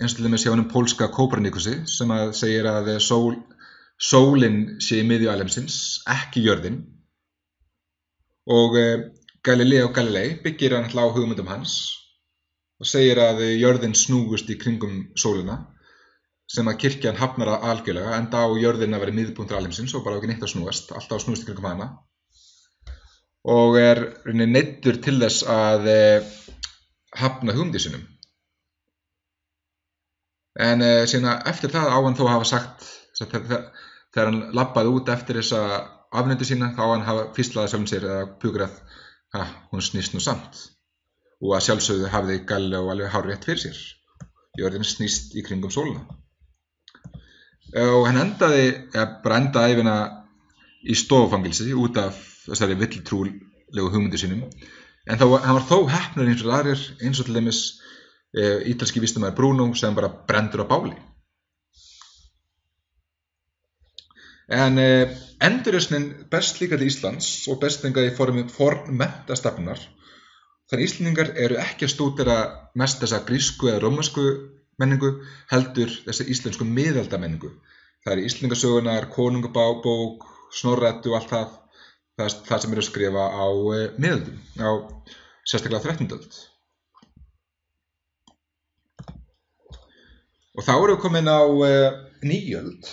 eins og til dæmis hjá honum pólska Kópernikusi sem segir að sólin sé í miðju alheimsins, ekki jörðin, og Galileo Galilei byggir hann á hugmyndum hans og segir að jörðin snúist í kringum sólina, sem að kirkjan hafnar algjörlega, enda á jörðin að vera miðpunktur alheimsins og bara ekki neitt að snúast, alltaf snúist í kringum hana, og neyddur til þess að hafna hugmyndum sínum. En síðan eftir það á hann þó hafa sagt, þegar hann labbaði út eftir þessa afneitun sína, þá hann hafa físlaði sjálfum sér eða pjúkrað, hún snýst nú samt, og að sjálfsögðu hafði Galileo alveg hárrétt fyrir sér. Jörðin snýst í kringum sólina. Og hann endaði ævina í stofufangilsi út af þessari villtrúlegu hugmyndu sínum, en hann var þó heppnari eins og aðrir, eins og til dæmis ítalski vísindamaður Bruno sem bara brendur á báli. En endurreisnin berst líka til Íslands og berst hingað í formi fornmenntastefnunnar. Þannig Íslendingar eru ekki að stúdera mest þessa grísku eða rómversku menningu, heldur þessa íslensku miðaldamenningu. Það Íslendingasögunar, Konungabók, Snorra-Eddu og allt það sem eru að skrifa á miðöldum, á sérstaklega 13. öld. Og þá erum við komin á nýöld,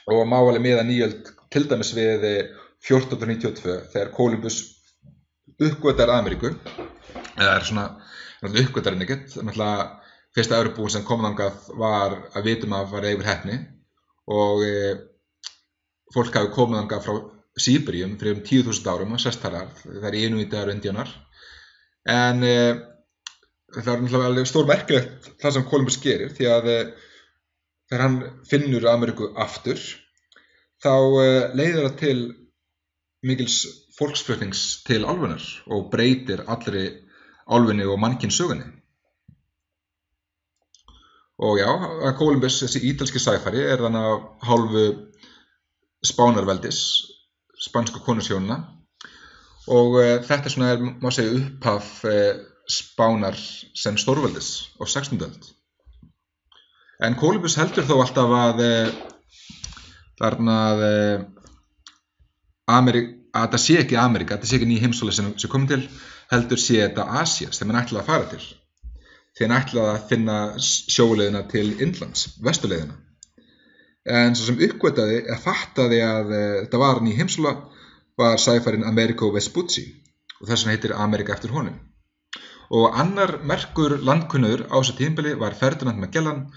og má alveg miða nýöld til dæmis við 1492 þegar Kólumbus uppgötar Ameríku, eða svona uppgötar henni ekkert, náttúrulega fyrsta Evrópubúinn sem kom þangað var að vitum að var yfir heppni, og fólk hafi komið þangað frá Síberíum fyrir 10.000 árum og sest þar, það Inúítar og Indíánar, en það er náttúrulega alveg stórmerkilegt það sem Kólumbus gerir, því að þegar hann finnur Ameríku aftur, þá leiðir það til mikils fólksflutnings til álfunnar og breytir allri álfunni og mannkynssögunni. Og já, Kólumbus, þessi ítalski sæfari, þannig af hálfu Spánarveldis, spænsku konungshjónanna, og þetta svona má segja upphaf Spánar sem stórveldis á 16. öld. En Kólumbus heldur þó alltaf að þetta sé ekki Ameríka, þetta sé ekki ný heimsálfa sem komið til, heldur sé þetta Asía sem hann ætlaði að fara til. Því hann ætlaði að finna sjóleiðina til Indlands, vesturleiðina. En svo sem uppgötaði fattaði að þetta var ný heimsálfa var sæfarinn Amerigo Vespucci, og þess vegna heitir Ameríka eftir honum. Og annar merkur landkunnur á þessu tímabili var Ferdinand Magellan,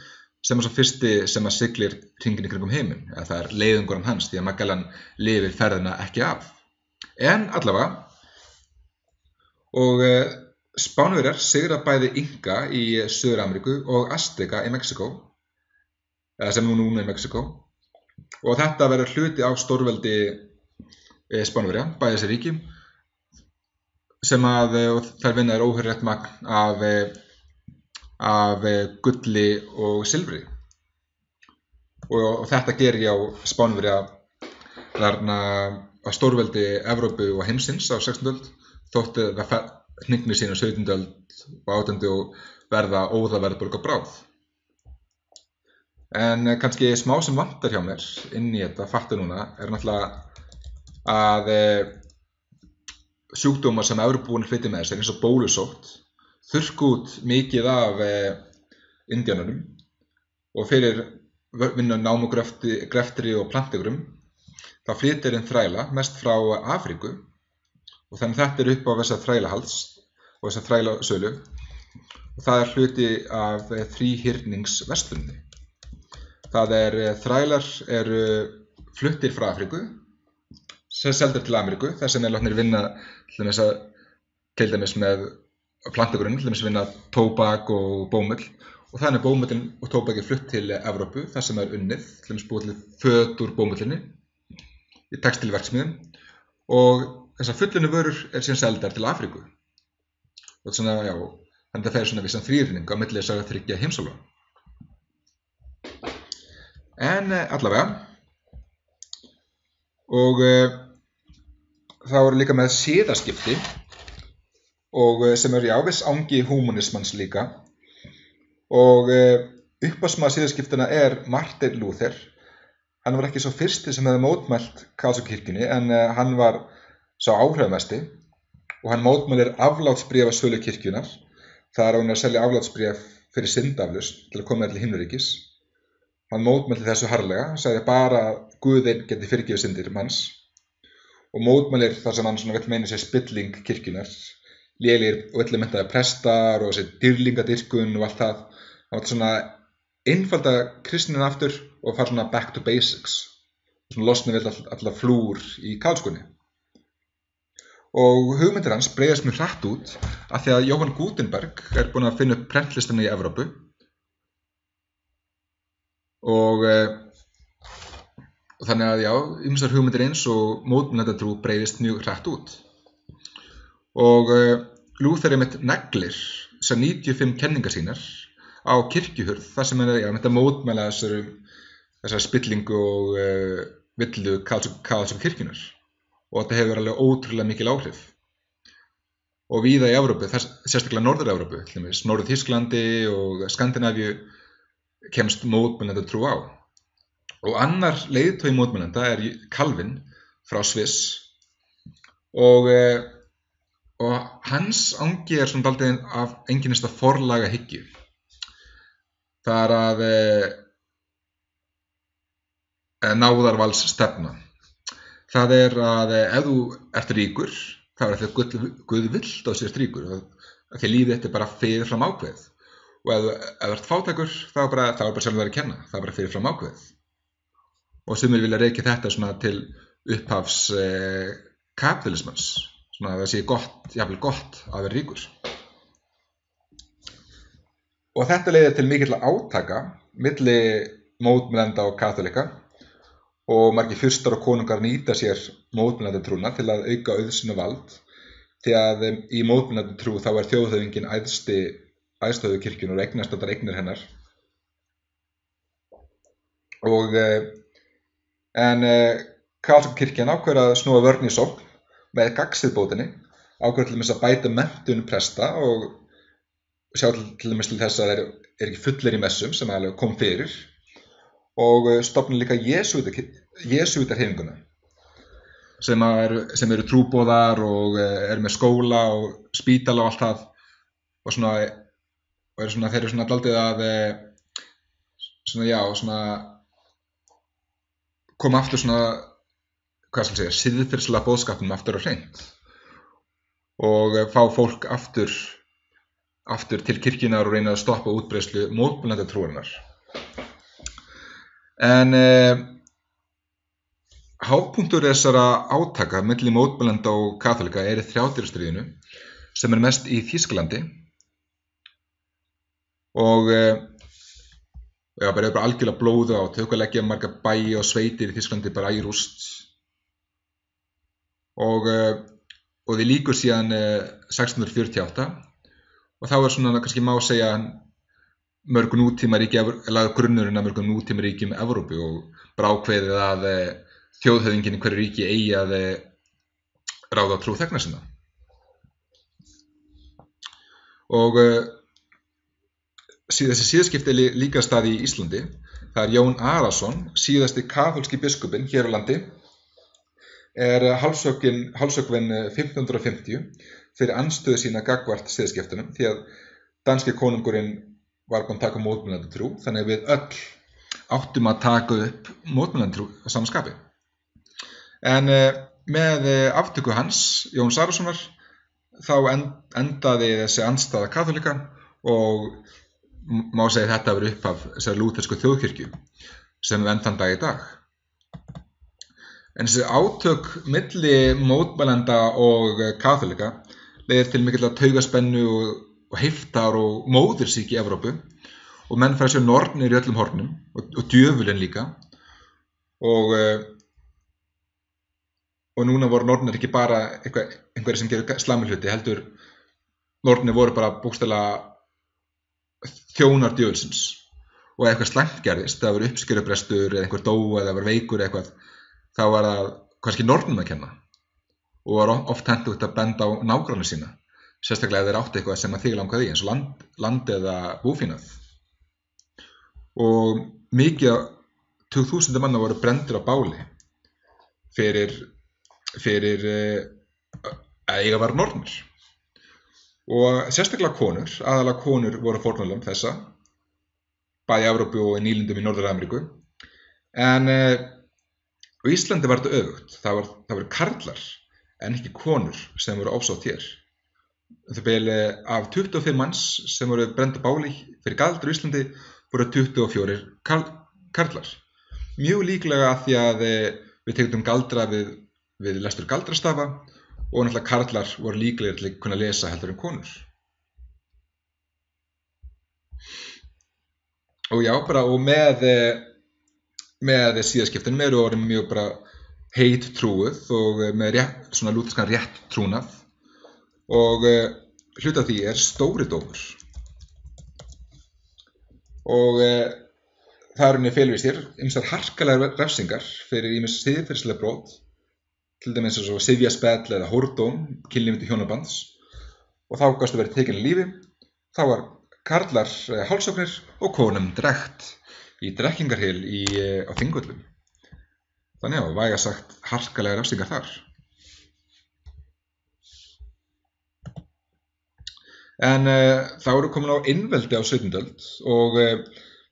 sem svo fyrsti sem að siglir hringinn í kringum heiminn, eða það leiðangurinn hans, því að Magellan lifir ferðina ekki af. En allavega, og Spánverjar sigra bæði Inka í Suður-Ameríku og Azteka í Mexíkó, eða sem núna í Mexíkó, og þetta verður hluti á stórveldi Spánverja, bæði þessi ríki, sem að þær vinna óhörrætt magn af gulli og silfri, og þetta gerir á Spánverja þarna á stórveldi Evrópu og heimsins á 16. öld þótti það hnigni sín á 17. öld og 18. og verða óðaverðbólga bráð. En kannski smá sem vantar hjá mér inn í þetta fattu núna náttúrulega að sjúkdómar sem Evrópubúar flytja með sér eins og bólusótt þurrka út mikið af indjánunum og fyrir vinna námugreftri og plantegrum þá flytja þeir þræla mest frá Afríku og þannig þetta upp á þessa þrælahalds og þessa þrælasölu og það hluti af þríhyrningsverslunni. Það þrælar eru fluttir frá Afríku, seldir til Ameríku, þar sem látnir vinna til dæmis með plantagrunn, til dæmis vinna tóbak og bómull og þannig bómullin og tóbaki flutt til Evrópu, þar sem unnið, til dæmis búið til föt úr bómullinni í textílverksmiðjum og þessar fullunni vörur síðan seldar til Afríku. Og svona, já, þannig að það fer svona vissan þríhyrning á milli þessara þriggja heimsálfa. En allavega, og þá líka með siðaskipti og sem já, viss angi húmanismans líka og upphafsmaður siðaskiptana Martin Luther. Hann var ekki svo fyrsti sem hefði mótmælt kaþólsku kirkjunni en hann var sá áhrifamesti og hann mótmælir aflátsbréfasölu kirkjunnar. Það hún að selja aflátsbréf fyrir syndaflausn til að koma til himnaríkis. Hann mótmælti þessu harðlega, sagði bara að Guðinn geti fyrirgefið syndir manns og mótmælir þar sem hann vill meina sér spilling kirkjunnar, lélegir og illa menntaðir prestar og þessi dýrlingadyrkun og allt það. Hann var svona einfalda kristnina aftur og fara svona back to basics, svona losna við allar flúr í kaþólskunni. Og hugmyndir hans breiðast mjög hratt út af því að Jóhann Gutenberg búinn að finna upp prentlistina í Evrópu og þannig að já, ýmsar hugmyndir eins og mótmælendatrú breiðist mjög hratt út. Og Luther neglir þessar 95 kenningar sínar á kirkjuhurð þar sem þetta mótmæla þessar spillingu og villu kaþólsku kirkjunnar. Og þetta hefur alveg ótrúlega mikil áhrif. Og víða í Evrópu, sérstaklega Norður-Evrópu, Norður-Þýskalandi og Skandinavíu kemst mótmælendatrú á. Og annar leiðtogi mótmælenda Calvin frá Sviss og hans angi svona dálítið af einkennist af forlaga hyggju. Það að náðarvals stefna. Það að ef þú ert ríkur, þá því að Guð vill á sér ríkur, að því lífið þetta bara fyrir fram ákveðið. Og ef þú ert fátækur, þá bara sjálfum það að kenna, það bara fyrir fram ákveðið. Og sumir vilja rekja þetta svona til upphafs kapitalismans, svona að það sé jafnvel gott að vera ríkur. Og þetta leiðir til mikill átaka milli mótmælenda og kaþólika og margir fyrstar og konungar nýta sér mótmælendatrúna til að auka auðsinn og vald því að í mótmælendatrú þá þjóðhöfðinginn æðstöðu kirkjunnar og eignast allar eignir hennar. Og en kaþólska kirkjan ákveður að snúa vörn í sókn með gagnsiðbótinni, ákveður til dæmis að bæta menntun presta og sjá til dæmis til þess að þeir ekki fullir í messum sem alveg kom fyrir og stofna líka jesúítahreyfinguna sem eru trúboðar og eru með skóla og spítala og allt það og þeir eru svona daldið að koma aftur siðferðislega boðskapnum aftur á hreint og fá fólk aftur til kirkjunnar og reyna að stoppa útbreiðslu mótmælendatrúarinnar. En hápunktur þessara átaka milli mótmælenda og kaþólika í 30. stríðinu sem mest í Þýskalandi og bara algjörlega blóðu átök að leggja marga bæi og sveitir í Þýskalandi bara í rúst og þið lýkur síðan 1648 og þá svona kannski má segja mörgum nútímaríki lagði grunnurinn að mörgum nútímaríkjum Evrópu og bara ákveðið að þjóðhöfðinginn í hverju ríki eigi að ráða trú þegna sinna. Og þessi síðaskipti líka staði í Íslandi. Það Jón Arason, síðasti kaþólski biskupinn hér á landi, hálshöggvinn 1550 fyrir andstöðu sína gagnvart siðaskiptunum, því að danski konungurinn var búinn að taka mótmælandi trú, þannig að við öll áttum að taka upp mótmælandi trú á sama skapi. En með aftöku hans, Jóns Arasonar, þá endaði þessi andstaða kaþólika og má segja að þetta verið upphaf þessari lúthersku þjóðkirkju sem við enn þann dag í dag. En þessi átök milli mótmælenda og kaþólika leiðir til mikillar taugaspennu og heiftar og móðursýki í Evrópu og menn fara sér nornir í öllum hornum og djöfulinn líka og núna voru nornir ekki bara einhverjir sem gerir slæmihluti, heldur nornir voru bara bókstaflega þjónar djöfulsins og ef eitthvað slæmt gerðist, það var uppskerubrestur eða einhver dóa eða var veikur eða eitthvað, þá var það kannski nornum að kenna og var oft hentugt að benda á nágranna sína, sérstaklega ef þeir áttu eitthvað sem að þig langaði í, eins og land eða búfínað. Og mikið af 2000 manna voru brenndir á báli fyrir að eiga var nornir. Og sérstaklega konur, aðalega konur voru fórnarlömb þessa, bæði í Evrópu og í nýlendum í Norður-Ameríku. En á Íslandi var þetta öfugt. Það voru karlar en ekki konur sem voru ofsótt hér. Af 25 manns sem voru brennd á báli fyrir galdur á Íslandi voru 24 karlar. Mjög líklega að því að við tekjum galdra við lestur galdrastafa og náttúrulega karlar voru líklegir til að kunna lesa heldur en konur. Og já, bara og með síðaskiptin eru orðin mjög bara heit trúuð og með svona lútherskan rétt trúnað og hluti af því stóri dómur. Og það er felur í sér ýmsar harkalegar refsingar fyrir ýmis siðferðisleg brot, til dæmis eins og sifjaspell eða hórdóm, kynlífi til hjónabands, og þá gastu verið tekin í lífi. Þá var karlar hálshöggnir og konum drekkt í drekkingarhyl á Þingvöllum. Þannig að væga sagt harkalegar refsingar þar. En þá eru komin á einveldi á 17. öld og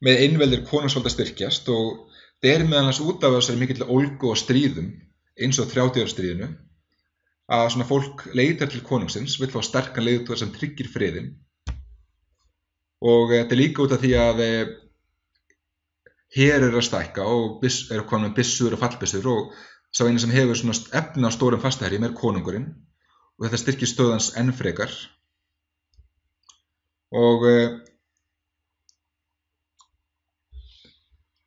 með einveldi konungsvalda styrkjast og það meðal annars út af þessari mikilli ólgu og stríðum eins og 30 ára stríðinu að svona fólk leitar til konungsins, vill fá sterkan leiðtoga sem tryggir friðinn. Og þetta líka út af því að her að stækka og eru komin með byssur og fallbyssur og sá einu sem hefur svona efni á stórum fastaherjum konungurinn og þetta styrkir stöðans enn frekar. Og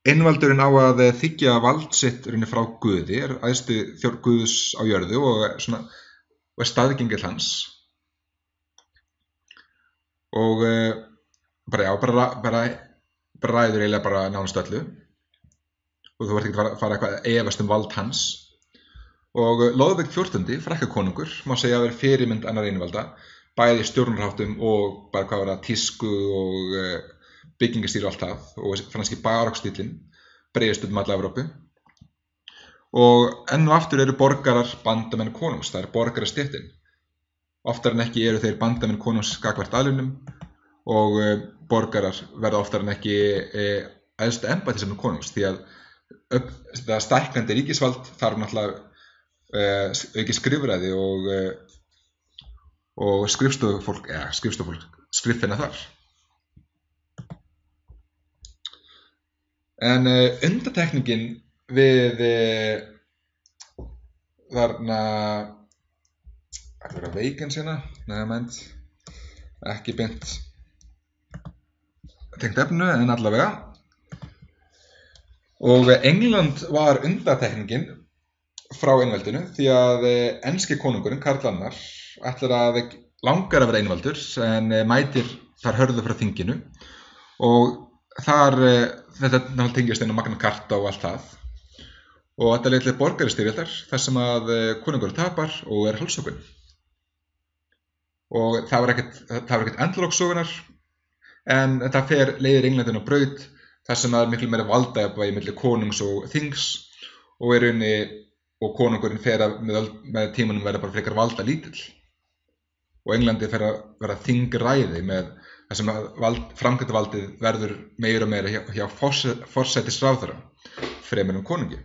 einvaldurinn á að þiggja vald sitt frá Guði, æðsti þjónn Guðs á jörðu og staðgengill hans. Og bara ræður eiginlega bara nánast öllu og þú verður ekki að fara eitthvað að efast vald hans. Og Lóðvík 14. Frakkakonungur má segja að vera fyrirmynd annar einvalda, bæði stjórnarháttum og bara hvað var það tísku og byggingastíl og allt það og franski barokksstíllinn breiðist út alla Evrópu. Og enn og aftur eru borgarar bandamenn konungs, það borgarastéttin. Oftar en ekki eru þeir bandamenn konungs gagnvart aðlunum og borgarar verða oftar en ekki æðstu embættismenn konungs því að það stækkandi ríkisvald þarf náttúrulega auki skrifræði og skrifstofufólk skriffinna þar. En undantekningin við þarna ætla að vera veikins hérna, ekki beint tengt efnu en allavega. Og England var undantekningin frá einveldinu því að enski konungurinn Karl Annar langar að vera einvaldur en mætir þar hörðu frá þinginu og þar þetta tengist inn á Magna Carta og allt það og þetta leið til borgarastyrjaldar þar sem að konungur tapar og hálshöggvinn. Og það var ekkert endalok sögunnar, en þetta fer leiðir Englandinu á braut þar sem að miklu meira valdajafnvægi milli konungs og þings og í rauninni og konungurinn fer að með tímanum verða bara frekar valda lítill. Og Englandi fer að vera þingræði með þar sem að framkvæmdavaldið verður meira og meira hjá forsætisráðherra fremur konungi.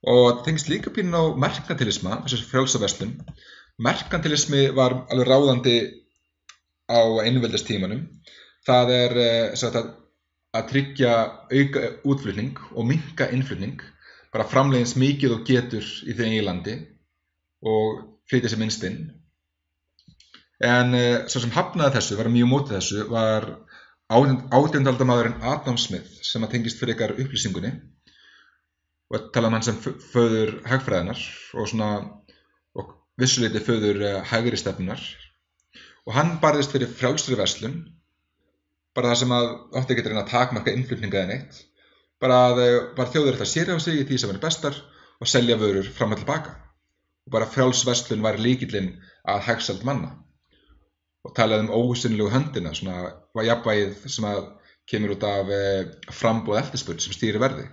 Og það tengist líka pínu á merkantilisma, þessi frjálsa verslun. Merkantilismi var alveg ráðandi á einveldistímanum. Það að tryggja auka útflutning og minnka innflutning, bara framleiðins mikið og getur í því eigin landi og flytja sér minnst inn. En svo sem hafnaði þessu, var mjög mótið þessu, var 18. aldamaðurinn Adam Smith sem að tengist fyrir ykkar upplýsingunni og tala hann sem föður hagfræðinar og vissuleiti föður hægri stefnunar. Og hann barðist fyrir frjálsri verslun, bara það sem að átti ekki að reyna að takmarka innflutninga eða neitt, bara þjóðir ætla að sérhæfa sig í því sem er bestar og selja vörur fram og tilbaka. Og bara frjáls verslun var lykillinn að hagsæld manna. Og talaði ósynlegu höndina, var jafnvægið sem að kemur út af framboð eftirspurn sem stýrir verði.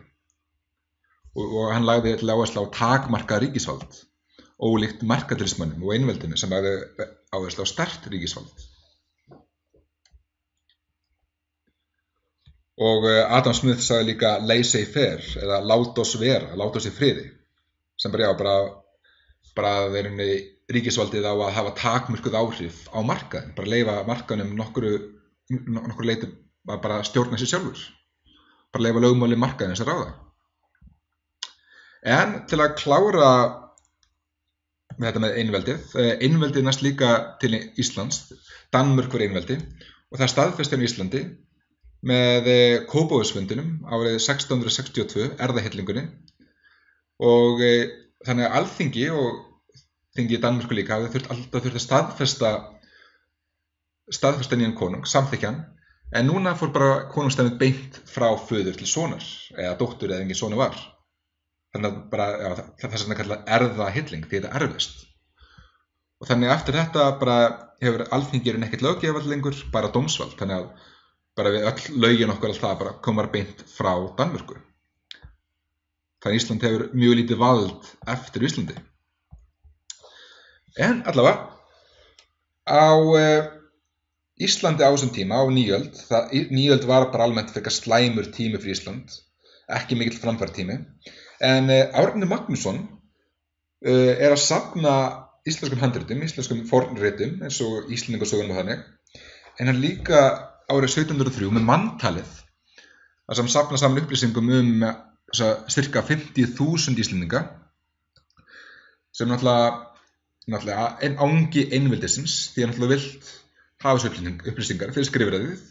Og hann lagði til áherslu á takmarka ríkisvald, ólíkt merkantilismönnum og einveldinu sem lagði áherslu á sterkt ríkisvald. Og Adam Smith sagði líka laissez-faire eða lát oss vera, lát oss í friði, sem bara ríkisvaldið á að hafa takmörkuð áhrif á markaðin, bara leyfa markaðnum nokkru leyti bara stjórna sér sjálfur, bara leyfa lögmáli markaðin sem ráða. En til að klára með þetta með einveldið næst líka til Íslands, Danmörk var einveldi og það staðfesti á Íslandi með Kópavogsfundinum árið 1662, erfðahyllingunni, og þannig að Alþingi og þingi í Danmörku líka hafði alltaf þurft að staðfesta nýjan konung, samþykkja hann, en núna fór bara konungstæmið beint frá föður til sonar, eða dóttur eða engin sonur var. Þannig að það er svona kallað erfðahylling, því þetta erfist. Og þannig eftir þetta bara hefur Alþingi ekkert löggjafarvald lengur, bara dómsvald, þannig að bara við öll lögin okkar alltaf bara komar beint frá Danmörku. Þannig Ísland hefur mjög lítið vald eftir Íslandi. En allavega, á Íslandi á þessum tíma, á nýöld, nýöld var bara almennt frekar slæmur tími fyrir Ísland, ekki mikill framfaratími, en Árni Magnússon að safna íslenskum handritum, íslenskum fornritum, eins og Íslendingasögunum og þannig, en hann líka árið 1703 með manntalið, þar sem safna saman upplýsingum cirka 50.000 Íslendinga, sem náttúrulega ángi einveldisins, því að náttúrulega vilt hafa þessu upplýsingar fyrir skrifræðið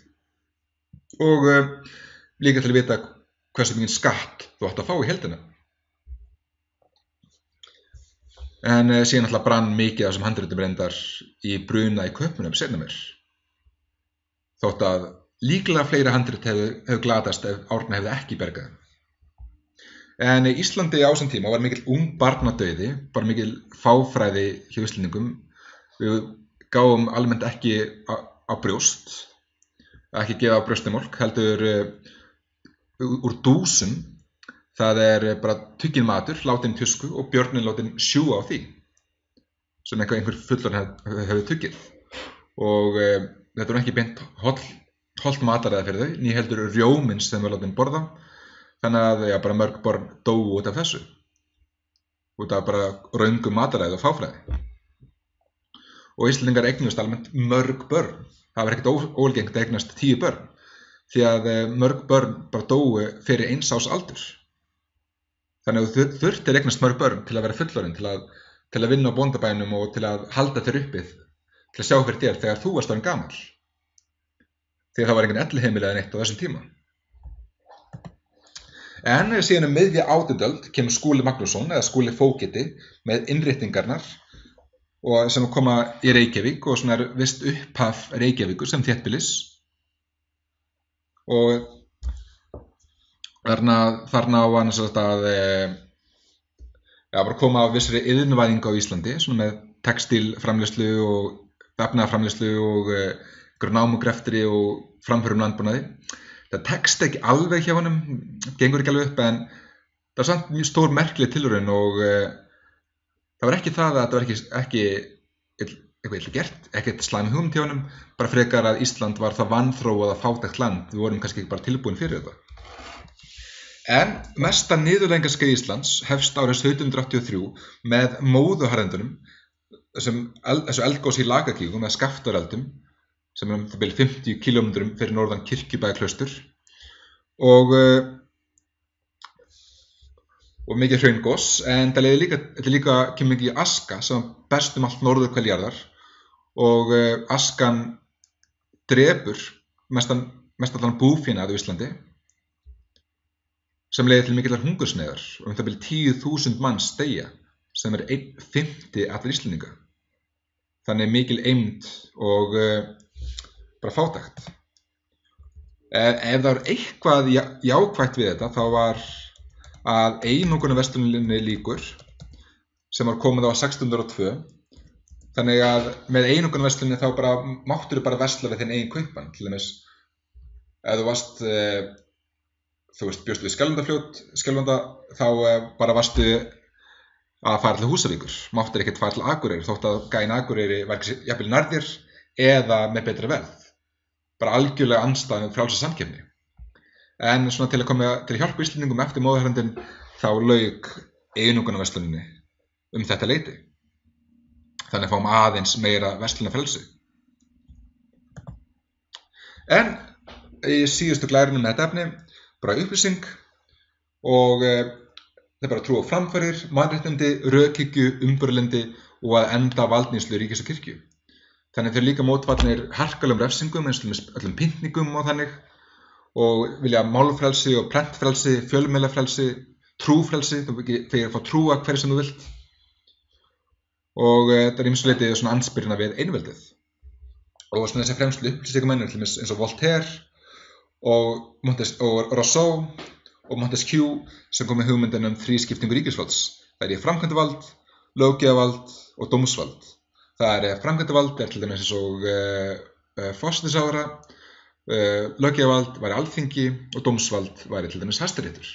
og líka til að vita hversu mikinn skatt þú átt að fá í heildina. En síðan náttúrulega brann mikið af þessum handritum reyndar í bruna í Kaupmannahöfn seinna meir. Þótt að líklega fleiri handrit hefur glatast ef Árni hefði ekki bergað. En Íslandi á þessum tíma var mikil barnadauði, bara mikil fáfræði hjá Íslendingum. Við gáum almennt ekki á brjóst, ekki gefa á brjóstamjólk, heldur úr dúsum. Það bara tugginn matur, látin tusku og björnin látin sjúga á því, sem einhver fullorðinn hefur tuggið. Og þetta ekki beint hollt mataræði fyrir þau, né heldur rjóminn sem var látin borða, þannig að bara mörg börn dóu út af þessu, út af bara röngum mataræði og fáfræði. Og Íslendingar eignust almennt mörg börn, það var ekkert óalgengt að eignast 10 börn, því að mörg börn bara dóu fyrir 1 árs aldur. Þannig að þú þurftir eignast mörg börn til að vera fullorðin, til að vinna á bóndabænum og til að halda þér uppið, til að sjá fyrir þér þegar þú varst orðinn gamall. Því að það var engin elliheimili eða neitt á þessum tíma. En síðan miðja 18. öld kemur Skúli Magnússon eða Skúli Fógeti með innréttingarnar og sem koma í Reykjavík og svona vist upphaf Reykjavíkur sem þéttbýlis. Þarna á hann að bara koma á vissri iðnvæðingu á Íslandi, svona með textílframleiðslu og vefnaðarframleiðslu og námugreftri og framförum landbúnaði. Það tekst ekki alveg hjá honum, gengur ekki alveg upp, en það samt mjög stór merkileg tilraun og það var ekki það að þetta var ekki eitthvað illa gert, ekkert slæm hugmynd hjá honum, bara frekar að Ísland var það vanþróað að fátækt land, við vorum kannski ekki bara tilbúin fyrir þetta. En mesta niðurlægingarskeið Íslands hefst árið 1783 með móðuharðindunum, þessu eldgosi í Lakagígum eða Skaftáreldum, sem það bil 50 km fyrir norðan Kirkjubæjarklaustur og mikið hraungos, en þetta líka kemur mikið aska sem berst allt norðurhvel jarðar og askan drepur mestallan búfénað á Íslandi, sem leiðir til mikillar hungursneyðar og það bil 10.000 manns deyja, sem 1/5 allir Íslendinga. Þannig mikil eymd og bara fátækt. Ef það var eitthvað jákvætt við þetta, þá var að einokunarversluninni lýkur, sem var komið á 1602. Þannig að með einokunarversluninni þá máttur þú bara versla við þinn eigin kaupan. Til dæmis, ef þú varst bjóst við Skjálfanda, þá bara varstu að fara til Húsavíkur, máttir ekkert fara til Akureyri, þótt að gæinn Akureyri var ekki jafnvel nær þér eða með betra verð, bara algjörlega andstæðan við frjálsa samkeppni. En svona til að hjálpa Íslendingum eftir móðuharðindin, þá lauk einokunarversluninni þetta leyti, þannig að fáum aðeins meira verslunarfrelsi. En í síðustu glærunum með þetta efni, bara upplýsing og það bara trú á framfarir, mannréttindi, rökhyggju, umburðarlyndi og að enda valdníðslu ríkis og kirkju. Þannig þeir líka mótfallnir harkalegum refsingum eins og öllum pyntningum og þannig, og vilja málfrelsi og prentfrelsi, fjölmiðlafrelsi, trúfrelsi, þú fyrir að fá trúa hverju sem þú vilt. Og þetta ýmsu leyti svona andspyrna við einveldið. Og svona þessi fremstu upplýsingamennir eins og Voltaire og Rousseau og Montesquieu sem kom með hugmyndina þrískiptingu ríkisvalds. Það framkvæmdavald, löggjafarvald og dómsvald. Það framkvæmdavald til dæmis eins og forsætisráðherra, löggjafarvald væri Alþingi og dómsvald væri til dæmis Hæstiréttur.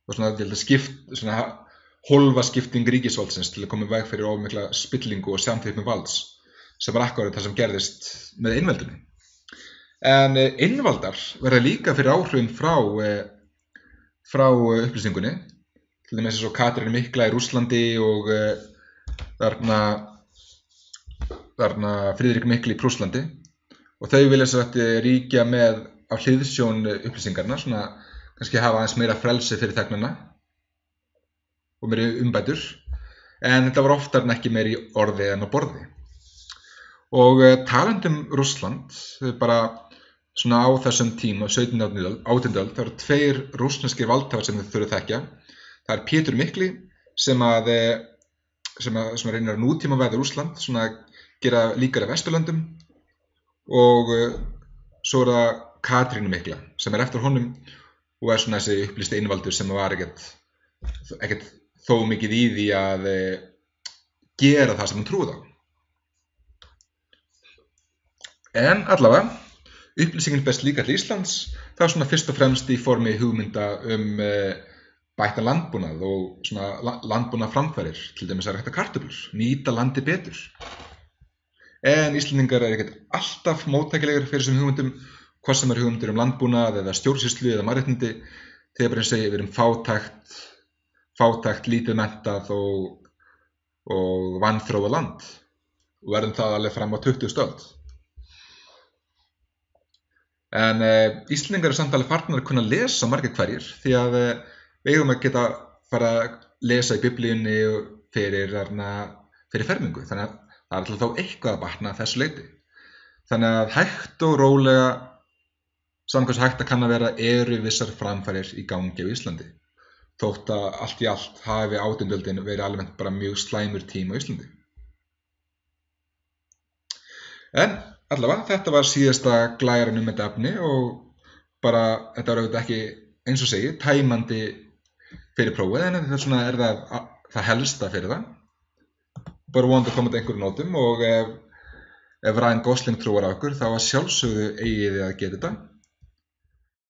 Og svona hólfa skipting ríkisvaldsins til að koma í veg fyrir of mikla spillingu og samþjöppun valds, sem var akkúrat það sem gerðist með einveldinu. En einvaldar verða líka fyrir áhrifin frá upplýsingunni, til dæmis eins og Katrín mikla í Rússlandi og þarna Friðrik mikli í Prússlandi, og þau vilja sagt ríkja með á hliðsjón upplýsingarna, svona kannski hafa aðeins meira frelsi fyrir þegnana og meiri umbætur, en þetta var oftar en ekki meiri orði en á borði. Og talandi Rússland, bara svona á þessum tíma, 17. öld, það eru 2 rússneskir valdhafar sem þau þurfa að þekkja. Það Pétur mikli sem reynir að nútíma veða Rússland, svona gera líkara Vesturlöndum, og svo það Katrín mikla sem eftir honum og svona þessi upplýsti einvaldur sem var ekkert þó mikið í því að gera það sem hún trúði á. En allavega, upplýsingin berst líka til Íslands, það var svona fyrst og fremst í formi hugmynda bættan landbúnað og svona landbúnað framfarir, til dæmis að rækta kartöflur, nýta landi betur. En Íslendingar ekkert alltaf móttækilegir fyrir þessum hugmyndum, hvað sem hugmyndir landbúnað eða stjórnsýslu eða mannréttindi, þegar bara segja við fátækt, lítið menntað og vanþróað land, og verðum það alveg fram á 20. öld. En Íslendingar samt alveg farnir að kunna lesa margir hverjir, því að við eigum að geta fara að lesa í Biblíunni fyrir fermingu, þannig að það alltaf þá eitthvað að batna þessu leyti. Þannig að hægt og rólega, samkvæmt hægt að kann að vera vissar framfarir í gangi á Íslandi, þótt að allt í allt hafi 18. öldin verið almennt bara mjög slæmur tími á Íslandi. En allavega, þetta var síðasta glæran þetta efni og bara, þetta var auðvitað ekki, eins og segi, tæmandi fyrir prófið, en þess vegna það helsta fyrir það. Bara vonandi að koma til einhverjum nótum, og ef Ryan Gosling trúar á okkur, þá að sjálfsögðu eigið þið að gera þetta.